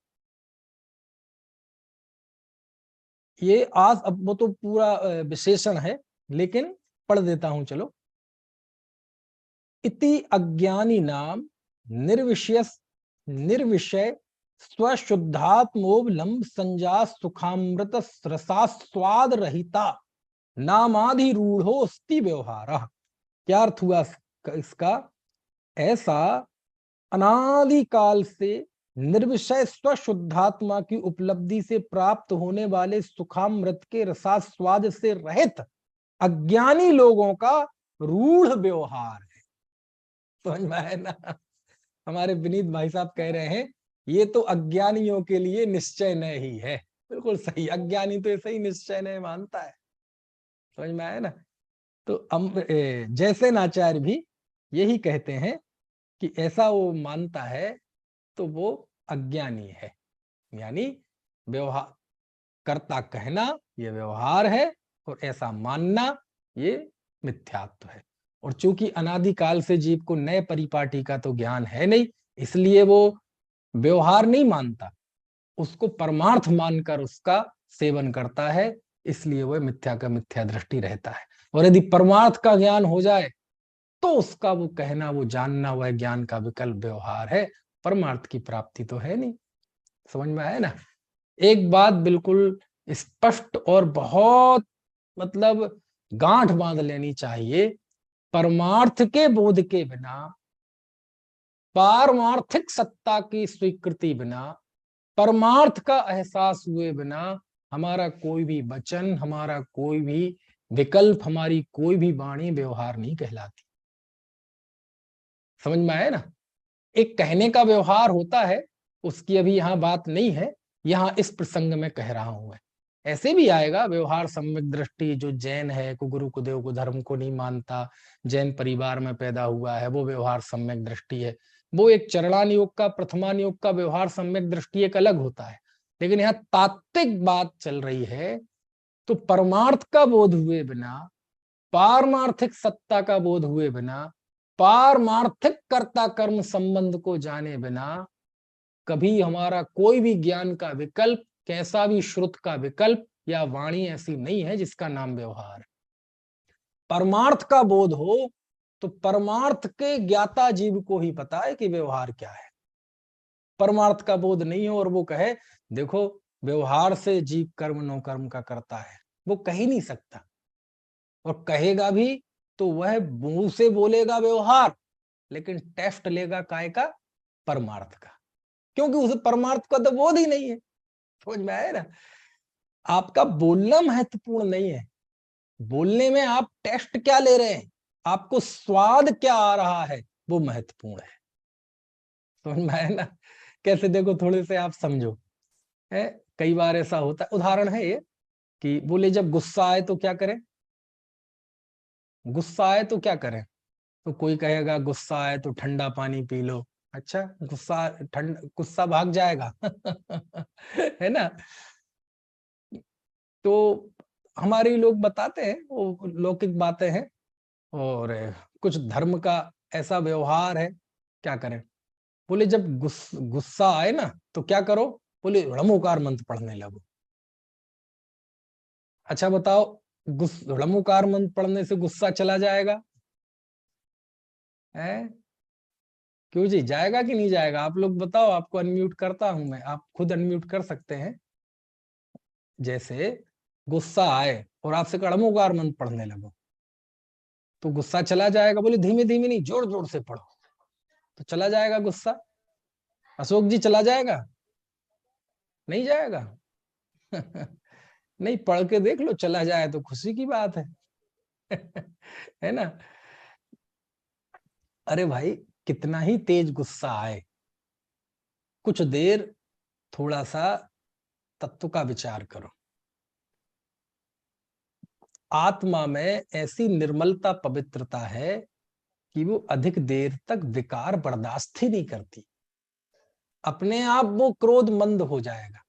ये आज, अब वो तो पूरा विशेषण है लेकिन पढ़ देता हूं चलो। इति अज्ञानी नाम निर्विषय स्वशुद्धात्मोबलंब संजा सुखामृत रसास्वाद रहिता नामाधिरूढ़ोस्ति व्यवहार। क्या अर्थ हुआ इसका? ऐसा अनादिकाल से निर्विषय स्वशुद्धात्मा की उपलब्धि से प्राप्त होने वाले सुखामृत के रसास्वाद से रहित अज्ञानी लोगों का रूढ़ व्यवहार है। समझ में आया ना? हमारे विनीत भाई साहब कह रहे हैं ये तो अज्ञानियों के लिए निश्चय नहीं है। बिल्कुल सही, अज्ञानी तो ऐसे ही निश्चय नहीं मानता है। समझ में आया ना? तो जैसे आचार्य भी यही कहते हैं कि ऐसा वो मानता है तो वो अज्ञानी है, यानी व्यवहार कर्ता कहना ये व्यवहार है और ऐसा मानना ये मिथ्यात्व है। और चूंकि अनादिकाल से जीव को नए परिपाटी का तो ज्ञान है नहीं, इसलिए वो व्यवहार नहीं मानता, उसको परमार्थ मानकर उसका सेवन करता है, इसलिए वह मिथ्या का मिथ्या दृष्टि रहता है। और यदि परमार्थ का ज्ञान हो जाए तो उसका वो कहना, वो जानना, वह ज्ञान का विकल्प व्यवहार है, परमार्थ की प्राप्ति तो है नहीं। समझ में आया ना? एक बात बिल्कुल स्पष्ट और बहुत मतलब गांठ बांध लेनी चाहिए, परमार्थ के बोध के बिना, पारमार्थिक सत्ता की स्वीकृति बिना परमार्थ का एहसास हुए बिना हमारा कोई भी वचन, हमारा कोई भी विकल्प, हमारी कोई भी वाणी व्यवहार नहीं कहलाती। समझ में आया ना? एक कहने का व्यवहार होता है, उसकी अभी यहाँ बात नहीं है, यहाँ इस प्रसंग में कह रहा हूं मैं। ऐसे भी आएगा व्यवहार सम्यक दृष्टि। जो जैन है, को गुरु को देव को धर्म को नहीं मानता, जैन परिवार में पैदा हुआ है, वो व्यवहार सम्यक दृष्टि है। वो एक चरणान योग का, प्रथमान योग का व्यवहार सम्यक दृष्टि एक अलग होता है। लेकिन यहाँ तात्विक बात चल रही है, तो परमार्थ का बोध हुए बिना, पारमार्थिक सत्ता का बोध हुए बिना, पारमार्थिक कर्ता कर्म संबंध को जाने बिना कभी हमारा कोई भी ज्ञान का विकल्प, कैसा भी श्रुत का विकल्प या वाणी ऐसी नहीं है जिसका नाम व्यवहार है। परमार्थ का बोध हो तो परमार्थ के ज्ञाता जीव को ही पता है कि व्यवहार क्या है। परमार्थ का बोध नहीं हो और वो कहे देखो व्यवहार से जीव कर्म नो कर्म का करता है, वो कह ही नहीं सकता। और कहेगा भी तो वह मुंह से बोलेगा व्यवहार, लेकिन टेस्ट लेगा काय का? परमार्थ का, क्योंकि उसे परमार्थ का तो बोध ही नहीं है। समझ में आया ना? आपका बोलना महत्वपूर्ण नहीं है, बोलने में आप टेस्ट क्या ले रहे हैं, आपको स्वाद क्या आ रहा है, वो महत्वपूर्ण है। समझ में आया ना? कैसे देखो, थोड़े से आप समझो है। कई बार ऐसा होता है, उदाहरण है ये कि बोले जब गुस्सा आए तो क्या करें? गुस्सा आए तो क्या करें? तो कोई कहेगा गुस्सा आए तो ठंडा पानी पी लो। अच्छा, गुस्सा भाग जाएगा है ना? तो हमारे लोग बताते हैं, वो लौकिक बातें हैं। और कुछ धर्म का ऐसा व्यवहार है, क्या करें? बोले जब गुस्सा आए ना तो क्या करो? बोले ऋणमुकार मंत्र पढ़ने लगो। अच्छा बताओ, ऋणमुकार मंत्र पढ़ने से गुस्सा चला जाएगा? है क्यों जी, जाएगा कि नहीं जाएगा? आप लोग बताओ, आपको अनम्यूट करता हूं मैं, आप खुद अनम्यूट कर सकते हैं। जैसे गुस्सा आए और आपसे ऋणमुकार मंत्र पढ़ने लगो तो गुस्सा चला जाएगा? बोले धीमे धीमे नहीं, जोर जोर से पढ़ो तो चला जाएगा गुस्सा। अशोक जी चला जाएगा? नहीं जाएगा नहीं, पढ़ के देख लो, चला जाए तो खुशी की बात है है ना? अरे भाई, कितना ही तेज गुस्सा आए, कुछ देर थोड़ा सा तत्व का विचार करो। आत्मा में ऐसी निर्मलता, पवित्रता है कि वो अधिक देर तक विकार बर्दाश्त ही नहीं करती। अपने आप वो क्रोध मंद हो जाएगा।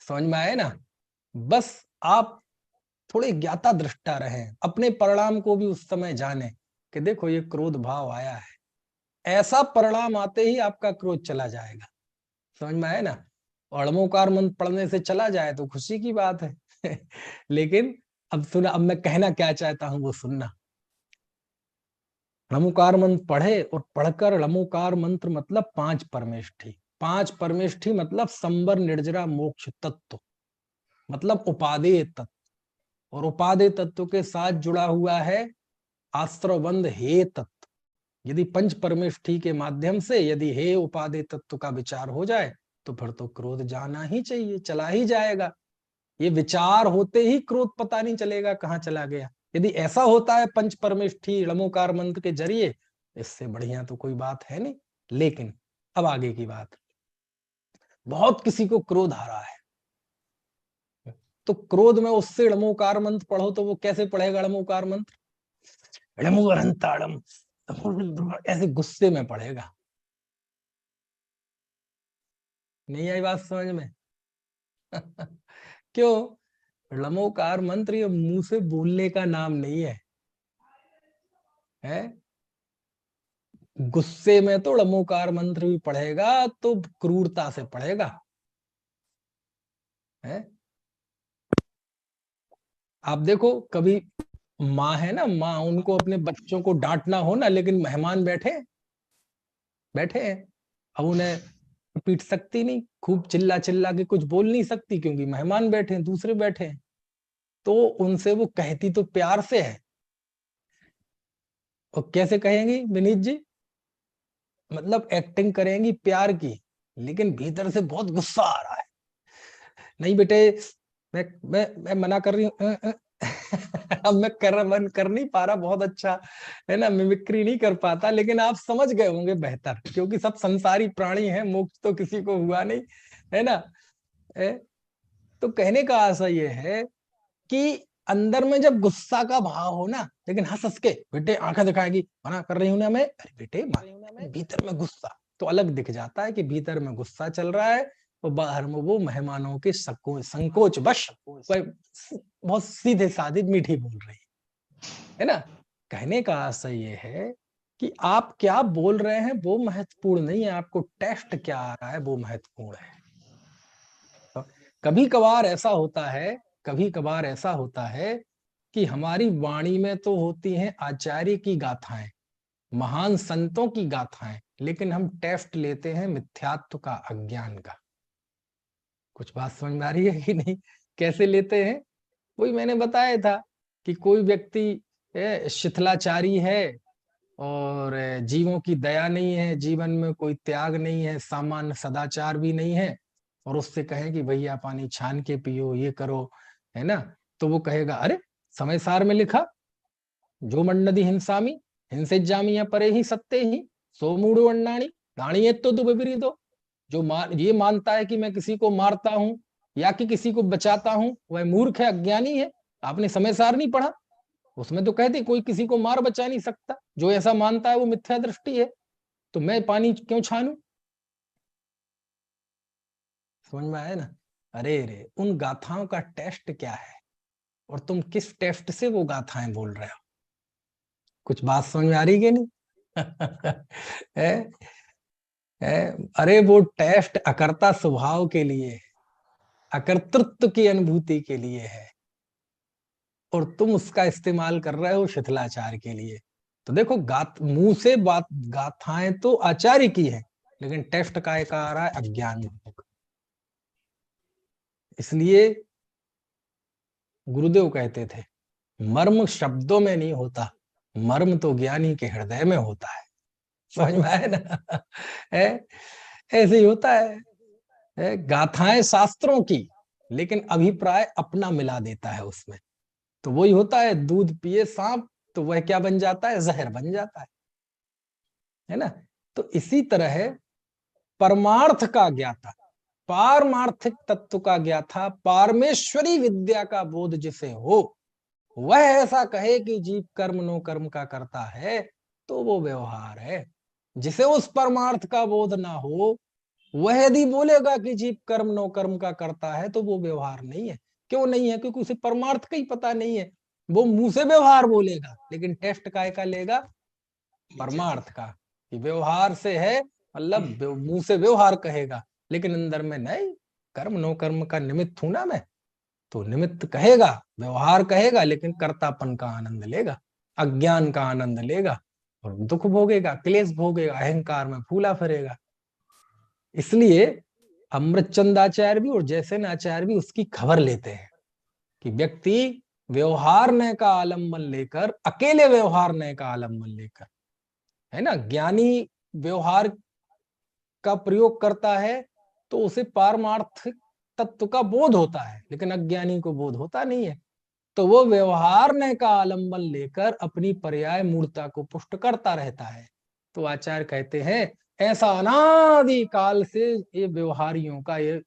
समझ में आए ना? बस आप थोड़े ज्ञाता दृष्टा रहें, अपने परिणाम को भी उस समय जाने कि देखो ये क्रोध भाव आया है, ऐसा परिणाम आते ही आपका क्रोध चला जाएगा। समझ में आए ना? ऋणमुकार मंत्र पढ़ने से चला जाए तो खुशी की बात है लेकिन अब सुना, अब मैं कहना क्या चाहता हूं वो सुनना। ऋणमुकार मंत्र पढ़े और पढ़कर, ऋणमुकार मंत्र मतलब 5 परमेष्ठी। 5 परमेष्ठी मतलब संबर निर्जरा मोक्ष तत्व, मतलब उपादेय तत्व। और उपादेय तत्व के साथ जुड़ा हुआ है आश्रवबंध हे तत्व। यदि 5 परमेष्ठी के माध्यम से यदि हे उपादेय तत्व का विचार हो जाए तो फिर तो क्रोध जाना ही चाहिए, चला ही जाएगा। ये विचार होते ही क्रोध पता नहीं चलेगा कहाँ चला गया। यदि ऐसा होता है 5 परमेष्ठी ऋणमुकार मंत्र के जरिए, इससे बढ़िया तो कोई बात है नहीं। लेकिन अब आगे की बात, बहुत किसी को क्रोध आ रहा है तो क्रोध में उससे ऋणमुकार मंत्र पढ़ो तो वो कैसे पढ़ेगा ऋणमुकार मंत्र? ऐसे गुस्से में पढ़ेगा। नहीं आई बात समझ में? क्यों? ऋणमुकार मंत्र ये मुंह से बोलने का नाम नहीं है, है? गुस्से में तो ऋणमुकार मंत्र भी पढ़ेगा तो क्रूरता से पढ़ेगा, है? आप देखो, कभी माँ है ना, माँ, उनको अपने बच्चों को डांटना हो ना, लेकिन मेहमान बैठे बैठे हैं, अब उन्हें पीट सकती नहीं, खूब चिल्ला चिल्ला के कुछ बोल नहीं सकती क्योंकि मेहमान बैठे हैं, दूसरे बैठे हैं। तो उनसे वो कहती तो प्यार से है। और कैसे कहेंगी विनीत जी? मतलब एक्टिंग करेंगी प्यार की, लेकिन भीतर से बहुत गुस्सा आ रहा है। नहीं बेटे, मैं मना कर रही हूँ। अब मैं कर नहीं पा रहा बहुत अच्छा, है ना, मिमिक्री नहीं कर पाता, लेकिन आप समझ गए होंगे बेहतर, क्योंकि सब संसारी प्राणी हैं, मोक्ष तो किसी को हुआ नहीं, है ना। तो कहने का आशा ये है कि अंदर में जब गुस्सा का भाव हो ना, लेकिन हंस हंस के, बेटे आंखें दिखाएगी, मना कर रही हूं ना मैं, अरे बेटे भीतर में गुस्सा तो अलग दिख जाता है कि भीतर में गुस्सा चल रहा है, और बाहर में वो मेहमानों के संकोच वश बहुत सीधे साधे मीठी बोल रही है ना। कहने का आशय ये है कि आप क्या बोल रहे हैं वो महत्वपूर्ण नहीं है, आपको टेस्ट क्या आ रहा है वो महत्वपूर्ण है। कभी कभार ऐसा होता है, कभी कभार ऐसा होता है कि हमारी वाणी में तो होती हैं आचार्य की गाथाएं, महान संतों की गाथाएं, लेकिन हम टेस्ट लेते हैं मिथ्यात्व का, अज्ञान का। कुछ बात समझ में आ रही है कि नहीं? कैसे लेते हैं? वही मैंने बताया था कि कोई व्यक्ति शिथिलाचारी है और जीवों की दया नहीं है, जीवन में कोई त्याग नहीं है, सामान्य सदाचार भी नहीं है, और उससे कहें कि भैया पानी छान के पियो, ये करो, है ना, तो वो कहेगा अरे समय सार में लिखा, जो मंडदी हिंसामी हिंसेज्जामी या परे ही सत्ते ही सो मूढ़ो अन्नाणी दाणी तो विपरीतो। जो ये मानता है कि मैं किसी को मारता हूं या कि किसी को बचाता हूं, वह मूर्ख है, अज्ञानी है। आपने समय सार नहीं पढ़ा? उसमें तो कहते कोई किसी को मार बचा नहीं सकता, जो ऐसा मानता है वो मिथ्या दृष्टि है, तो मैं पानी क्यों छानूं? समझ में आया ना? अरे रे, उन गाथाओं का टेस्ट क्या है और तुम किस टेस्ट से वो गाथाएं बोल रहे हो? कुछ बात समझ में आ रही है नहीं? है? अरे वो टेस्ट अकर्ता स्वभाव के लिए है, अकर्तृत्व की अनुभूति के लिए है, और तुम उसका इस्तेमाल कर रहे हो शिथिलाचार के लिए। तो देखो, मुंह से बात गाथाएं तो आचार्य की है, लेकिन टेस्ट का एक आ रहा है अज्ञान। इसलिए गुरुदेव कहते थे मर्म शब्दों में नहीं होता, मर्म तो ज्ञानी के हृदय में होता है। समझ में आया ना? ऐसे ही होता है। गाथाएं शास्त्रों की, लेकिन अभिप्राय अपना मिला देता है उसमें, तो वही होता है, दूध पिए सांप तो वह क्या बन जाता है? जहर बन जाता है ना। तो इसी तरह परमार्थ का ज्ञाता, पारमार्थिक तत्व का ज्ञाता, पारमेश्वरी विद्या का बोध जिसे हो, वह ऐसा कहे कि जीव कर्म नो कर्म का करता है, तो वो व्यवहार है। जिसे उस परमार्थ का बोध ना हो, वह यदि बोलेगा कि जीव कर्म नो कर्म का करता है, तो वो व्यवहार नहीं है। क्यों नहीं है? क्योंकि उसे परमार्थ का ही पता नहीं है। वो मुंह से व्यवहार बोलेगा, लेकिन टेस्ट काय का लेगा? परमार्थ का, कि व्यवहार से है, मतलब मुंह से व्यवहार कहेगा, लेकिन अंदर में नहीं, कर्म नो कर्म का निमित्त हूं ना मैं, तो निमित्त कहेगा, व्यवहार कहेगा, लेकिन कर्तापन का आनंद लेगा, अज्ञान का आनंद लेगा, और दुख भोगेगा, क्लेश भोगेगा, अहंकार में फूला फिरेगा। इसलिए अमृतचंदाचार्य भी और जैसे आचार्य भी उसकी खबर लेते हैं कि व्यक्ति व्यवहार ने का आलम्बन लेकर, अकेले व्यवहार ने का आलम्बन लेकर, है ना, ज्ञानी व्यवहार का प्रयोग करता है तो उसे पारमार्थिक तत्व का बोध होता है, लेकिन अज्ञानी को बोध होता नहीं है, तो वो व्यवहार ने का आलम्बन लेकर अपनी पर्याय मूर्ता को पुष्ट करता रहता है। तो आचार्य कहते हैं ऐसा अनादि काल से ये व्यवहारियों का, ये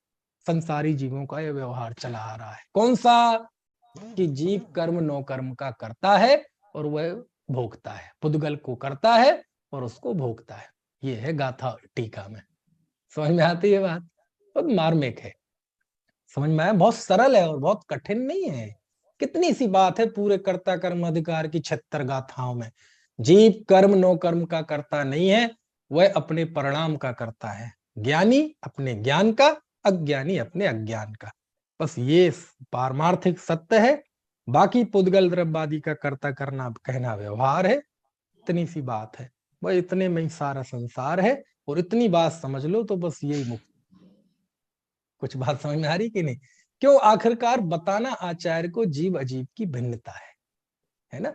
संसारी जीवों का ये व्यवहार चला आ रहा है। कौन सा? कि जीव कर्म नो कर्म का करता है और वह भोगता है, पुद्गल को करता है और उसको भोगता है। ये है गाथा टीका में। समझ में आती है बात? बहुत मार्मिक है, समझ में आया? बहुत सरल है और बहुत कठिन नहीं है। कितनी सी बात है पूरे कर्ता कर्म अधिकार की 76 गाथाओं में। जीव कर्म नो कर्म का करता नहीं है, वह अपने परिणाम का करता है। ज्ञानी अपने ज्ञान का, अज्ञानी अपने अज्ञान का। बस ये पारमार्थिक सत्य है। बाकी पुद्गल द्रव्यवादी का कर्ता करना कहना व्यवहार है। इतनी सी बात है, वह इतने में ही सारा संसार है, और इतनी बात समझ लो तो बस यही मुक्ति। कुछ बात समझ में आ रही कि नहीं? क्यों? आखिरकार बताना आचार्य को जीव अजीव की भिन्नता है ना।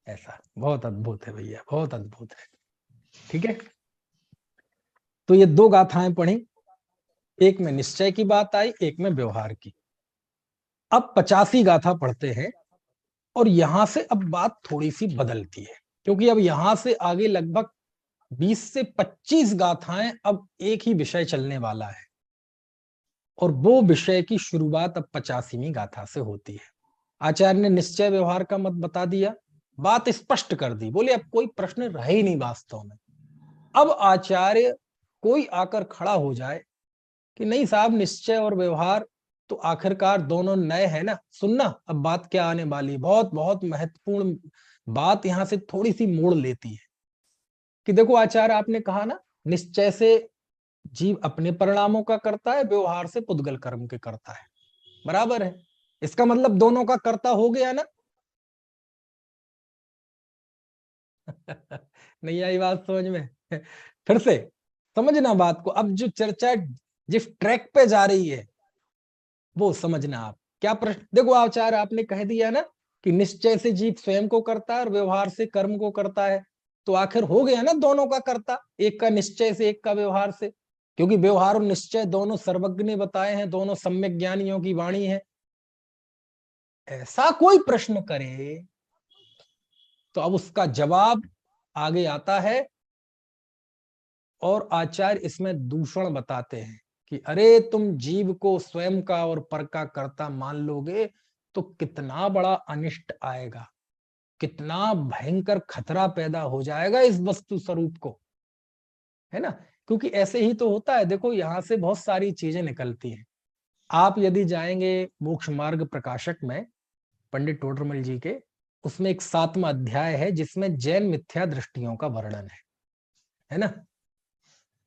ऐसा बहुत अद्भुत है भैया, बहुत अद्भुत है। ठीक है, तो ये 2 गाथाएं पढ़ी, एक में निश्चय की बात आई, एक में व्यवहार की। अब 85 गाथा पढ़ते हैं और यहां से अब बात थोड़ी सी बदलती है, क्योंकि अब यहां से आगे लगभग 20 से 25 गाथाएं अब एक ही विषय चलने वाला है, और वो विषय की शुरुआत अब 85वीं गाथा से होती है। आचार्य ने निश्चय व्यवहार का मत बता दिया, बात स्पष्ट कर दी, बोले अब कोई प्रश्न रहे ही नहीं वास्तव में। अब आचार्य कोई आकर खड़ा हो जाए कि नहीं साहब, निश्चय और व्यवहार तो आखिरकार दोनों नए हैं ना, सुनना अब बात क्या आने वाली, बहुत बहुत महत्वपूर्ण बात यहां से थोड़ी सी मोड़ लेती है। कि देखो आचार्य, आपने कहा ना निश्चय से जीव अपने परिणामों का करता है, व्यवहार से पुद्गल कर्म के करता है, बराबर है। इसका मतलब दोनों का कर्ता हो गया ना। नहीं आई बात समझ में? फिर से समझना बात को। अब जो चर्चा जिस ट्रैक पे जा रही है वो समझना। आप क्या प्रश्न, देखो आचार्य आपने कह दिया ना कि निश्चय से जीव स्वयं को करता है और व्यवहार से कर्म को करता है, तो आखिर हो गया ना दोनों का कर्ता, एक का निश्चय से एक का व्यवहार से। क्योंकि व्यवहार और निश्चय दोनों सर्वज्ञ ने बताए हैं, दोनों सम्यक ज्ञानियों की वाणी है। ऐसा कोई प्रश्न करे तो अब उसका जवाब आगे आता है, और आचार्य इसमें दूषण बताते हैं कि अरे तुम जीव को स्वयं का और पर का कर्ता मान लोगे तो कितना बड़ा अनिष्ट आएगा, कितना भयंकर खतरा पैदा हो जाएगा इस वस्तु स्वरूप को, है ना। क्योंकि ऐसे ही तो होता है। देखो यहां से बहुत सारी चीजें निकलती हैं। आप यदि जाएंगे मोक्ष मार्ग प्रकाशक में पंडित टोडरमल जी के, उसमें एक 7वां अध्याय है जिसमें जैन मिथ्या दृष्टियों का वर्णन है ना।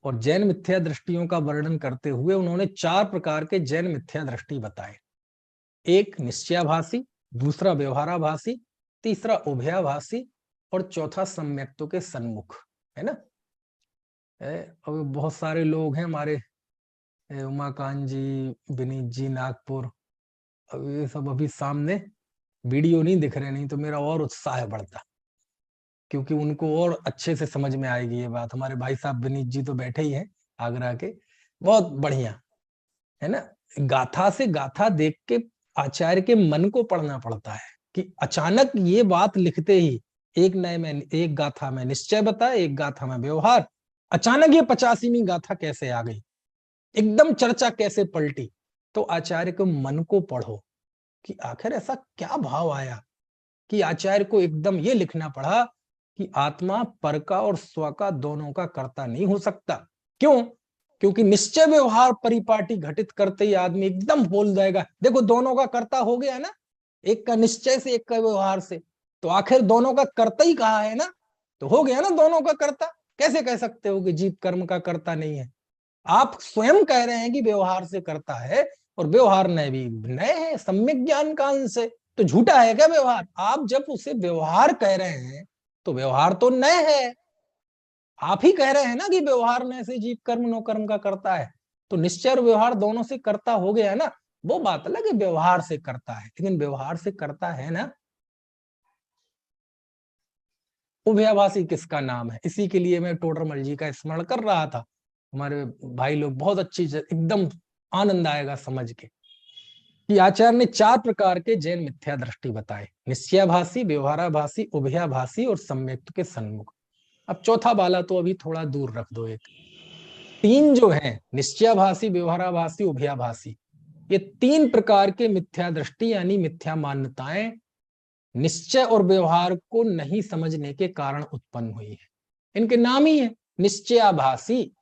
और जैन मिथ्या दृष्टियों का वर्णन करते हुए उन्होंने 4 प्रकार के जैन मिथ्या दृष्टि बताए। एक निश्चयाभासी, दूसरा व्यवहाराभासी, तीसरा उभयाभासी और चौथा सम्यक्तों के सन्मुख, है ना। अब बहुत सारे लोग हैं हमारे, उमाकांत जी, विनीत जी नागपुर, अब ये सब अभी सामने वीडियो नहीं दिख रहे, नहीं तो मेरा और उत्साह बढ़ता, क्योंकि उनको और अच्छे से समझ में आएगी ये बात। हमारे भाई साहब विनीत जी तो बैठे ही हैं आगरा के, बहुत बढ़िया, है ना। गाथा से गाथा देख के आचार्य के मन को पढ़ना पड़ता है कि अचानक ये बात लिखते ही एक गाथा में निश्चय बताया, एक गाथा में व्यवहार, अचानक ये 85वीं गाथा कैसे आ गई, एकदम चर्चा कैसे पलटी। तो आचार्य के मन को पढ़ो कि आखिर ऐसा क्या भाव आया कि आचार्य को एकदम ये लिखना पड़ा कि आत्मा पर का और स्व का दोनों का कर्ता नहीं हो सकता। क्यों? क्योंकि निश्चय व्यवहार परिपाटी घटित करते ही आदमी एकदम बोल जाएगा देखो दोनों का कर्ता हो गया ना, एक का निश्चय से एक का व्यवहार से, तो आखिर दोनों का कर्ता ही कहा है ना, तो हो गया ना दोनों का कर्ता। कैसे कह सकते हो कि जीव कर्म का कर्ता नहीं है? आप स्वयं कह रहे हैं कि व्यवहार से करता है, और व्यवहार नए भी नए है, सम्यक ज्ञान का अंश है, तो झूठा है क्या व्यवहार? आप जब उसे व्यवहार कह रहे हैं तो व्यवहार तो नए है। आप ही कह रहे हैं ना कि व्यवहार नए से जीव कर्म नो कर्म का करता है, तो निश्चय और व्यवहार दोनों से करता हो गया है ना। वो बात अलग है व्यवहार से करता है, लेकिन व्यवहार से करता है ना। उभयाभासी किसका नाम है? इसी के लिए मैं टोडरमल जी का स्मरण कर रहा था। हमारे भाई लोग बहुत अच्छी, एकदम आनंद आएगा समझ के कि आचार्य ने 4 प्रकार के जैन मिथ्या दृष्टि बताए, निश्चयाभासी, व्यवहाराभासी, उभयाभासी और सम्यक्त के सन्मुख। अब चौथा वाला तो अभी थोड़ा दूर रख दो। एक 3 जो है निश्चयाभासी, व्यवहाराभासी, उभयाभासी, ये 3 प्रकार के मिथ्या दृष्टि यानी मिथ्या मान्यताएं निश्चय और व्यवहार को नहीं समझने के कारण उत्पन्न हुई है। इनके नाम ही है निश्चयाभासी,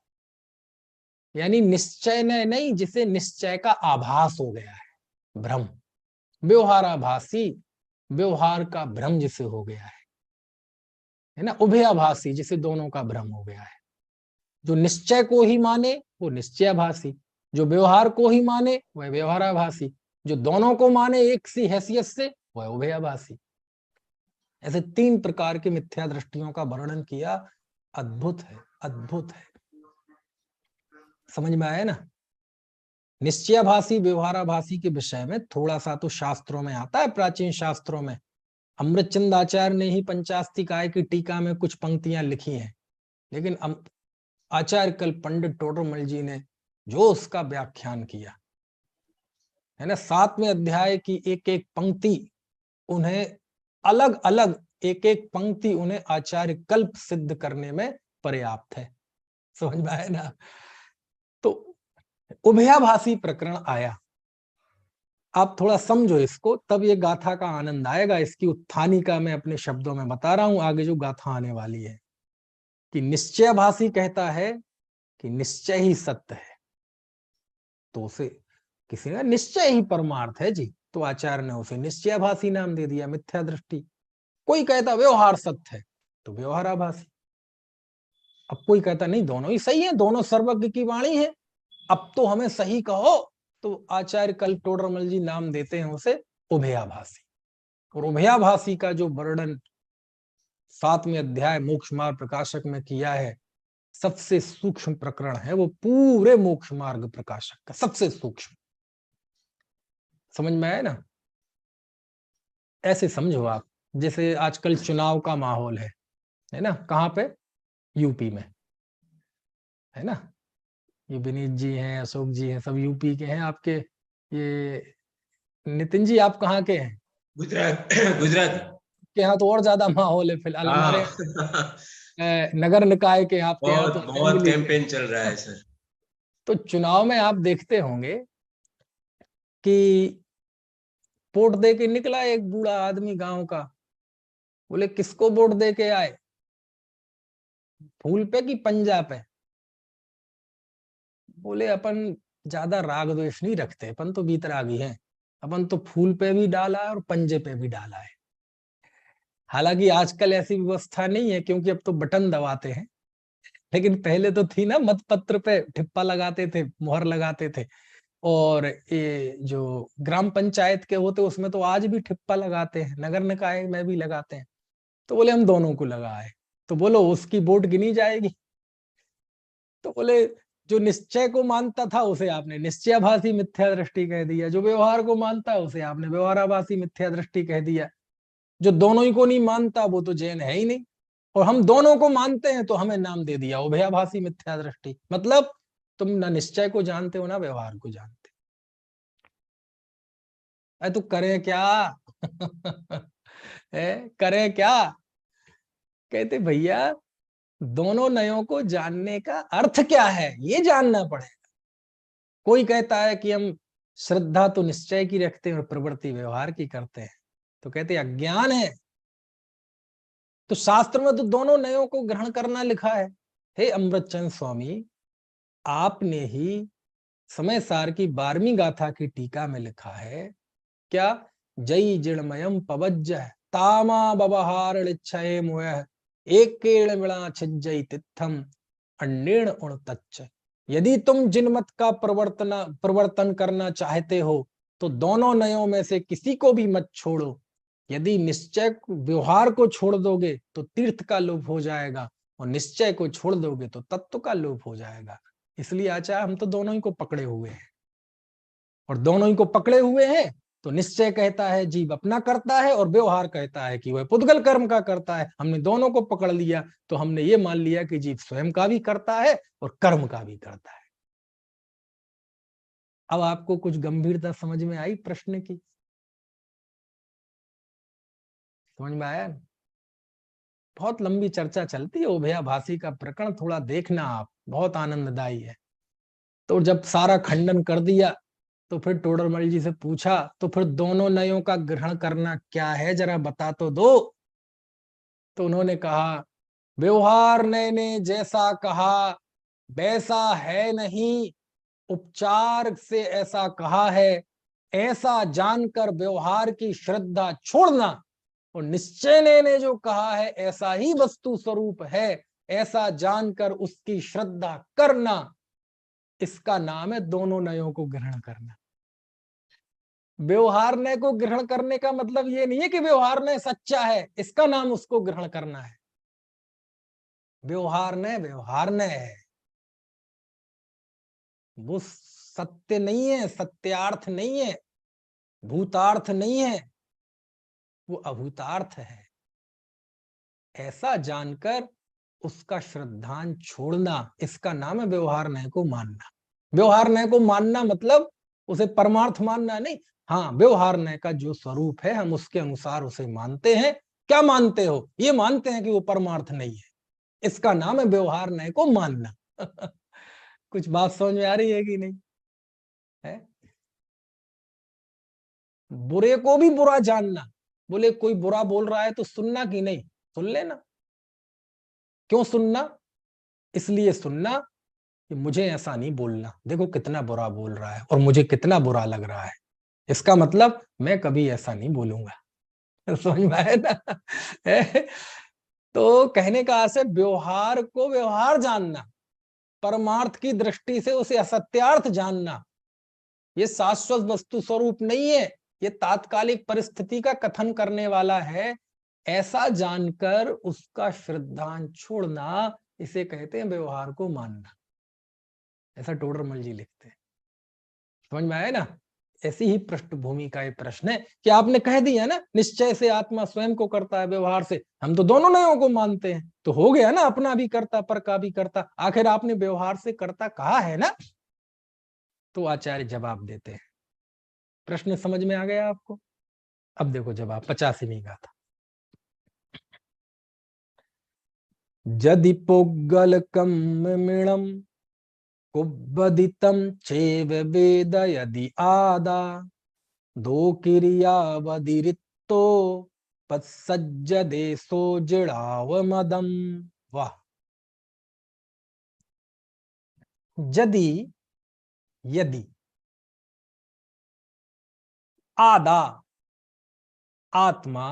यानी निश्चय नहीं, जिसे निश्चय का आभास हो गया है, भ्रम। व्यवहाराभासी, व्यवहार का भ्रम जिसे हो गया है ना। उभयाभासी, जिसे दोनों का भ्रम हो गया है। जो निश्चय को ही माने वो निश्चयाभासी, जो व्यवहार को ही माने वह व्यवहाराभासी, जो दोनों को माने एक सी हैसियत से वह उभयाभासी। ऐसे 3 प्रकार के मिथ्या दृष्टियों का वर्णन किया। अद्भुत है, अद्भुत है। समझ में आया ना। निश्चयाभासी व्यवहाराभासी के विषय में थोड़ा सा तो शास्त्रों में आता है, प्राचीन शास्त्रों में। अमृतचंद आचार्य ने ही पंचास्तिकाय की टीका में कुछ पंक्तियां लिखी हैं, लेकिन आचार्य कल पंडित टोडरमल जी ने जो उसका व्याख्यान किया है ना, 7वें अध्याय की एक एक पंक्ति उन्हें अलग अलग, एक एक पंक्ति उन्हें आचार्य कल्प सिद्ध करने में पर्याप्त है। समझ में आया ना। तो उभयाभासी प्रकरण आया, आप थोड़ा समझो इसको, तब ये गाथा का आनंद आएगा। इसकी उत्थानी का मैं अपने शब्दों में बता रहा हूं, आगे जो गाथा आने वाली है कि निश्चयाभासी कहता है कि निश्चय ही सत्य है, तो उसे किसी ने निश्चय ही परमार्थ है जी, तो आचार्य ने उसे निश्चयाभासी नाम दे दिया, मिथ्या दृष्टि। कोई कहता व्यवहार सत्य है, तो व्यवहाराभासी। अब कोई कहता नहीं दोनों ही सही है, दोनों सर्वज्ञ की वाणी है, अब तो हमें सही कहो, तो आचार्य कल्प टोडरमल जी नाम देते हैं उसे उभयाभासी। और उभयाभासी का जो वर्णन 7वें अध्याय मोक्ष मार्ग प्रकाशक में किया है, सबसे सूक्ष्म प्रकरण है वो पूरे मोक्ष मार्ग प्रकाशक का, सबसे सूक्ष्म। समझ में आया ना। ऐसे समझो आप, जैसे आजकल चुनाव का माहौल है ना, कहाँ पे, यूपी में, है ना। ये विनीत जी हैं, अशोक जी हैं, सब यूपी के हैं आपके। ये नितिन जी आप कहाँ के हैं? गुजरात। गुजरात के यहाँ तो और ज्यादा माहौल है फिलहाल, हमारे हाँ। नगर निकाय के आपके यहाँ बहुत तो बहुत असेंबली के। कैंपेन चल रहा है सर। तो चुनाव में आप देखते होंगे कि वोट दे के निकला एक बूढ़ा आदमी गांव का, बोले किसको वोट दे के आए, फूल पे कि पंजा पे? बोले अपन ज्यादा राग द्वेष नहीं रखते, अपन तो बीतरागी हैं, अपन तो फूल पे भी डाला है और पंजे पे भी डाला है। हालांकि आजकल ऐसी व्यवस्था नहीं है क्योंकि अब तो बटन दबाते हैं, लेकिन पहले तो थी ना, मतपत्र पे ठिप्पा लगाते थे, मुहर लगाते थे। और ये जो ग्राम पंचायत के होते उसमें तो आज भी ठिप्पा लगाते हैं, नगर निकाय में भी लगाते हैं। तो बोले हम दोनों को लगाए, तो बोलो उसकी वोट गिनी जाएगी? तो बोले जो निश्चय को मानता था उसे आपने निश्चयाभासी मिथ्या दृष्टि कह दिया, जो व्यवहार को मानता है उसे आपने व्यवहाराभासी मिथ्या दृष्टि कह दिया, जो दोनों ही को नहीं मानता वो तो जैन है ही नहीं, और हम दोनों को मानते हैं तो हमें नाम दे दिया उभयाभासी मिथ्या दृष्टि। मतलब तुम ना निश्चय को जानते हो ना व्यवहार को जानते। अरे तो करें क्या? करें क्या? कहते भैया दोनों नयों को जानने का अर्थ क्या है ये जानना पड़ेगा। कोई कहता है कि हम श्रद्धा तो निश्चय की रखते हैं और प्रवृत्ति व्यवहार की करते हैं, तो कहते अज्ञान है। तो शास्त्र में तो दोनों नयों को ग्रहण करना लिखा है। हे अमृतचंद स्वामी, आपने ही समय सार की 12वीं गाथा की टीका में लिखा है क्या, जय जिणमयम पवज्ज तामा बबहार लिच्छये मुयः एकेण विणा छिज्जय तित्थम अन्येण उण तच्च। यदि तुम जिनमत का प्रवर्तन करना चाहते हो तो दोनों नयों में से किसी को भी मत छोड़ो। यदि निश्चय व्यवहार को छोड़ दोगे तो तीर्थ का लोभ हो जाएगा, और निश्चय को छोड़ दोगे तो तत्व का लोभ हो जाएगा। इसलिए आचार्य हम तो दोनों ही को पकड़े हुए हैं, और दोनों ही को पकड़े हुए हैं तो निश्चय कहता है जीव अपना करता है, और व्यवहार कहता है कि वह पुद्गल कर्म का करता है। हमने दोनों को पकड़ लिया तो हमने ये मान लिया कि जीव स्वयं का भी करता है और कर्म का भी करता है। अब आपको कुछ गंभीरता समझ में आई प्रश्न की? समझ में आया? बहुत लंबी चर्चा चलती है उभयाभासी का प्रकरण, थोड़ा देखना आप, बहुत आनंददायी है। तो जब सारा खंडन कर दिया तो फिर टोडरमल जी से पूछा तो फिर दोनों नयों का ग्रहण करना क्या है, जरा बता तो दो। तो उन्होंने कहा व्यवहार ने जैसा कहा वैसा है नहीं, उपचार से ऐसा कहा है, ऐसा जानकर व्यवहार की श्रद्धा छोड़ना, और निश्चय ने जो कहा है ऐसा ही वस्तु स्वरूप है, ऐसा जानकर उसकी श्रद्धा करना, इसका नाम है दोनों नयों को ग्रहण करना। व्यवहार ने को ग्रहण करने का मतलब ये नहीं है कि व्यवहार ने सच्चा है, इसका नाम उसको ग्रहण करना है। व्यवहार ने है, वो सत्य नहीं है, सत्यार्थ नहीं है, भूतार्थ नहीं है, वो अभूतार्थ है। ऐसा जानकर उसका श्रद्धान छोड़ना, इसका नाम है व्यवहार नय को मानना। व्यवहारण्य को मानना मतलब उसे परमार्थ मानना नहीं। हाँ, व्यवहारण्य का जो स्वरूप है हम उसके अनुसार उसे मानते हैं। क्या मानते हो? ये मानते हैं कि वो परमार्थ नहीं है, इसका नाम है व्यवहारण्य को मानना। कुछ बात समझ में आ रही है कि नहीं है? बुरे को भी बुरा जानना, बोले कोई बुरा बोल रहा है तो सुनना कि नहीं, सुन लेना। क्यों सुनना? इसलिए सुनना कि मुझे ऐसा नहीं बोलना, देखो कितना बुरा बोल रहा है और मुझे कितना बुरा लग रहा है, इसका मतलब मैं कभी ऐसा नहीं बोलूंगा। समझ में आया ना? तो कहने का आशय व्यवहार को व्यवहार जानना, परमार्थ की दृष्टि से उसे असत्यार्थ जानना, ये शाश्वत वस्तु स्वरूप नहीं है, ये तात्कालिक परिस्थिति का कथन करने वाला है, ऐसा जानकर उसका श्रद्धांजलि छोड़ना, इसे कहते हैं व्यवहार को मानना। ऐसा टोडरमल जी लिखते हैं। समझ में आया ना? ऐसी ही पृष्ठभूमि का एक प्रश्न है कि आपने कह दिया ना निश्चय से आत्मा स्वयं को करता है, व्यवहार से हम तो दोनों नयों को मानते हैं, तो हो गया ना अपना भी करता पर का भी करता, आखिर आपने व्यवहार से करता कहा है ना। तो आचार्य जवाब देते हैं। प्रश्न समझ में आ गया आपको? अब देखो जवाब 85वीं गाथा। यदि पुग्गलकम मृणम कुब्बदितम चैव वेद यदि आदा दो क्रियावदिरितो पत्सज्जदेशो जिड़ावमदम। वाह! यदि यदि आदा आत्मा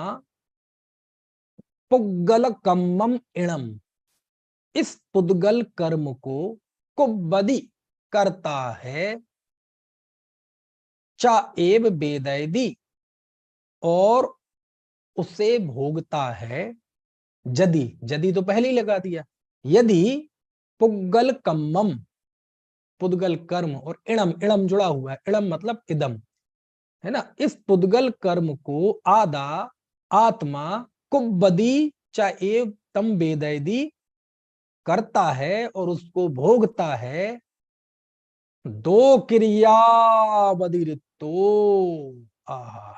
पुग्गल कम्मम इणम इस पुद्गल कर्म को कुब्बदी करता है, चा एव वेदैदी और उसे भोगता है, यदि यदि तो पहले ही लगा दिया, यदि पुग्गल कम्मम पुद्गल कर्म और इणम इणम जुड़ा हुआ है, इणम मतलब इदम है ना, इस पुद्गल कर्म को आदा आत्मा कुब्बदी चा एव तम वेदैदी करता है और उसको भोगता है, दो क्रियावदिरितो आहा,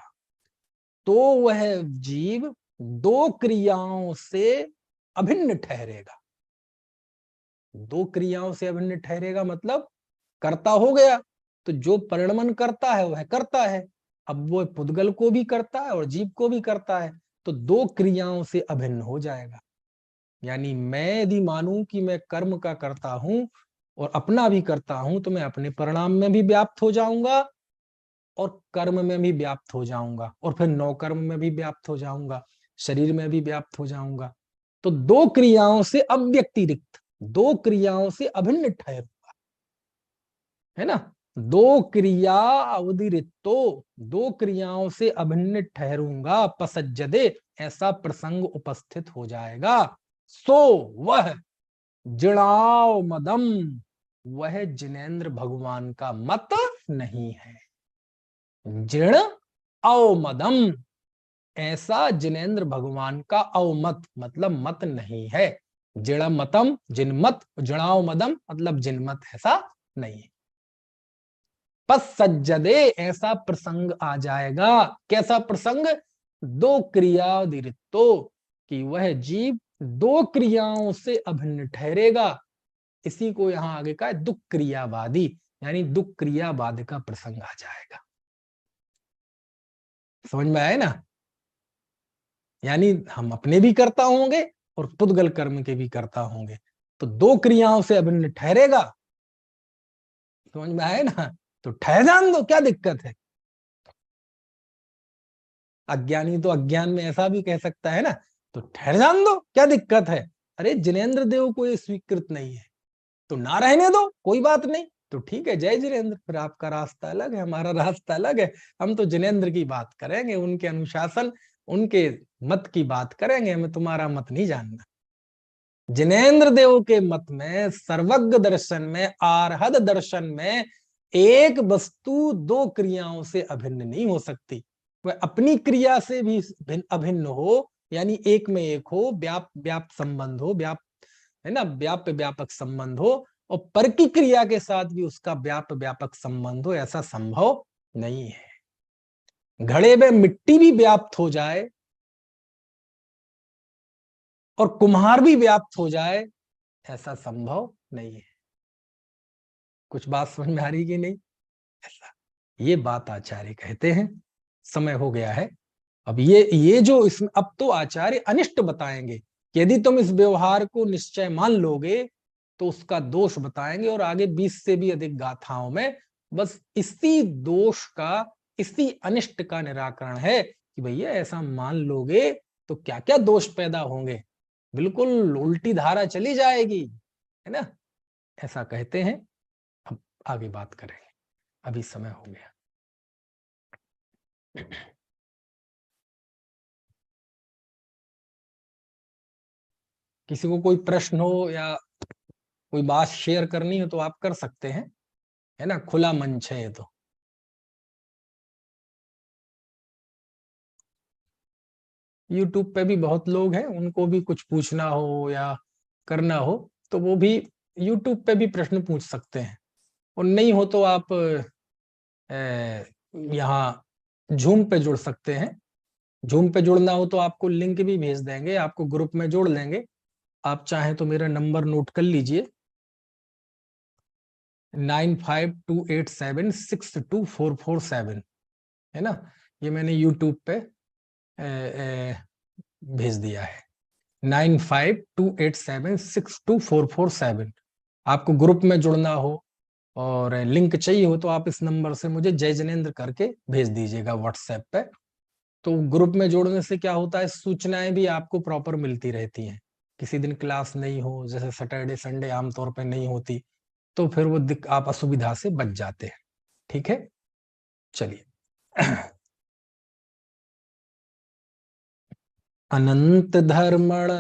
तो वह जीव दो क्रियाओं से अभिन्न ठहरेगा। दो क्रियाओं से अभिन्न ठहरेगा मतलब कर्ता हो गया, तो जो परिणमन करता है वह करता है, अब वो पुद्गल को भी करता है और जीव को भी करता है, तो दो क्रियाओं से अभिन्न हो जाएगा। यानी मैं यदि मानूं कि मैं कर्म का करता हूं और अपना भी करता हूं, तो मैं अपने परिणाम में भी व्याप्त हो जाऊंगा और कर्म में भी व्याप्त हो जाऊंगा और फिर नौकर्म में भी व्याप्त हो जाऊंगा, शरीर में भी व्याप्त हो जाऊंगा। तो दो क्रियाओं से अव्यक्तिरिक्त, दो क्रियाओं से अभिन्न ठहरूंगा, है ना। दो क्रिया अवधिरितो, दो क्रियाओं से अभिन्न ठहरूंगा, पसज्जदे ऐसा प्रसंग उपस्थित हो जाएगा, सो वह जिणाव मदम, वह जिनेंद्र भगवान का मत नहीं है। जिण अवमदम, ऐसा जिनेंद्र भगवान का अवमत मतलब मत नहीं है। जिण मतम जिनमत, जिणाव मदम मतलब जिनमत ऐसा नहीं है। पसज्जदे ऐसा प्रसंग आ जाएगा, कैसा प्रसंग? दो क्रियावदिरितो, कि वह जीव दो क्रियाओं से अभिन्न ठहरेगा। इसी को यहां आगे का दुख क्रियावादी, यानी दुख क्रियावाद का प्रसंग आ जाएगा। समझ में आए ना? यानी हम अपने भी करता होंगे और पुद्गल कर्म के भी करता होंगे, तो दो क्रियाओं से अभिन्न ठहरेगा। समझ में आए ना? तो ठहर जान दो, क्या दिक्कत है? अज्ञानी तो अज्ञान में ऐसा भी कह सकता है ना, तो ठहर जान दो, क्या दिक्कत है? अरे जिनेंद्र देव को ये स्वीकृत नहीं है तो ना रहने दो, कोई बात नहीं। तो ठीक है, जय जिनेंद्र, फिर आपका रास्ता अलग है, हमारा रास्ता अलग है। हम तो जिनेंद्र की बात करेंगे, उनके अनुशासन, उनके मत की बात करेंगे, हमें तुम्हारा मत नहीं जानना। जिनेंद्र देव के मत में, सर्वज्ञ दर्शन में, आरहद दर्शन में एक वस्तु दो क्रियाओं से अभिन्न नहीं हो सकती। वह अपनी क्रिया से भी अभिन्न हो, यानी एक में एक हो, व्याप्त व्याप्त संबंध हो, व्याप्त है ना, व्याप्य व्यापक संबंध हो, और पर की क्रिया के साथ भी उसका व्यापक संबंध हो, ऐसा संभव नहीं है। घड़े में मिट्टी भी व्याप्त हो जाए और कुम्हार भी व्याप्त हो जाए, ऐसा संभव नहीं है। कुछ बात समझ में आ रही कि नहीं? ऐसा ये बात आचार्य कहते हैं। समय हो गया है। अब ये जो इसमें अब तो आचार्य अनिष्ट बताएंगे कि यदि तुम इस व्यवहार को निश्चय मान लोगे तो उसका दोष बताएंगे, और आगे 20 से भी अधिक गाथाओं में बस इसी दोष का, इसी अनिष्ट का निराकरण है कि भैया ऐसा मान लोगे तो क्या क्या दोष पैदा होंगे, बिल्कुल उल्टी धारा चली जाएगी, है ना? ऐसा कहते हैं। अब आगे बात करेंगे, अभी समय हो गया। किसी को कोई प्रश्न हो या कोई बात शेयर करनी हो तो आप कर सकते हैं, है ना? खुला मंच है ये तो। YouTube पे भी बहुत लोग हैं, उनको भी कुछ पूछना हो या करना हो तो वो भी YouTube पे भी प्रश्न पूछ सकते हैं, और नहीं हो तो आप यहाँ Zoom पे जुड़ सकते हैं। Zoom पे जुड़ना हो तो आपको लिंक भी भेज देंगे, आपको ग्रुप में जोड़ लेंगे। आप चाहें तो मेरा नंबर नोट कर लीजिए, 9528762447, है ना? ये मैंने YouTube पे भेज दिया है, 9528762447। आपको ग्रुप में जुड़ना हो और लिंक चाहिए हो तो आप इस नंबर से मुझे जय जिनेंद्र करके भेज दीजिएगा व्हाट्सएप पे। तो ग्रुप में जोड़ने से क्या होता है, सूचनाएं भी आपको प्रॉपर मिलती रहती हैं। किसी दिन क्लास नहीं हो, जैसे सैटरडे संडे आमतौर पे नहीं होती, तो फिर वो आप असुविधा से बच जाते हैं। ठीक है, चलिए। अनंत धर्मण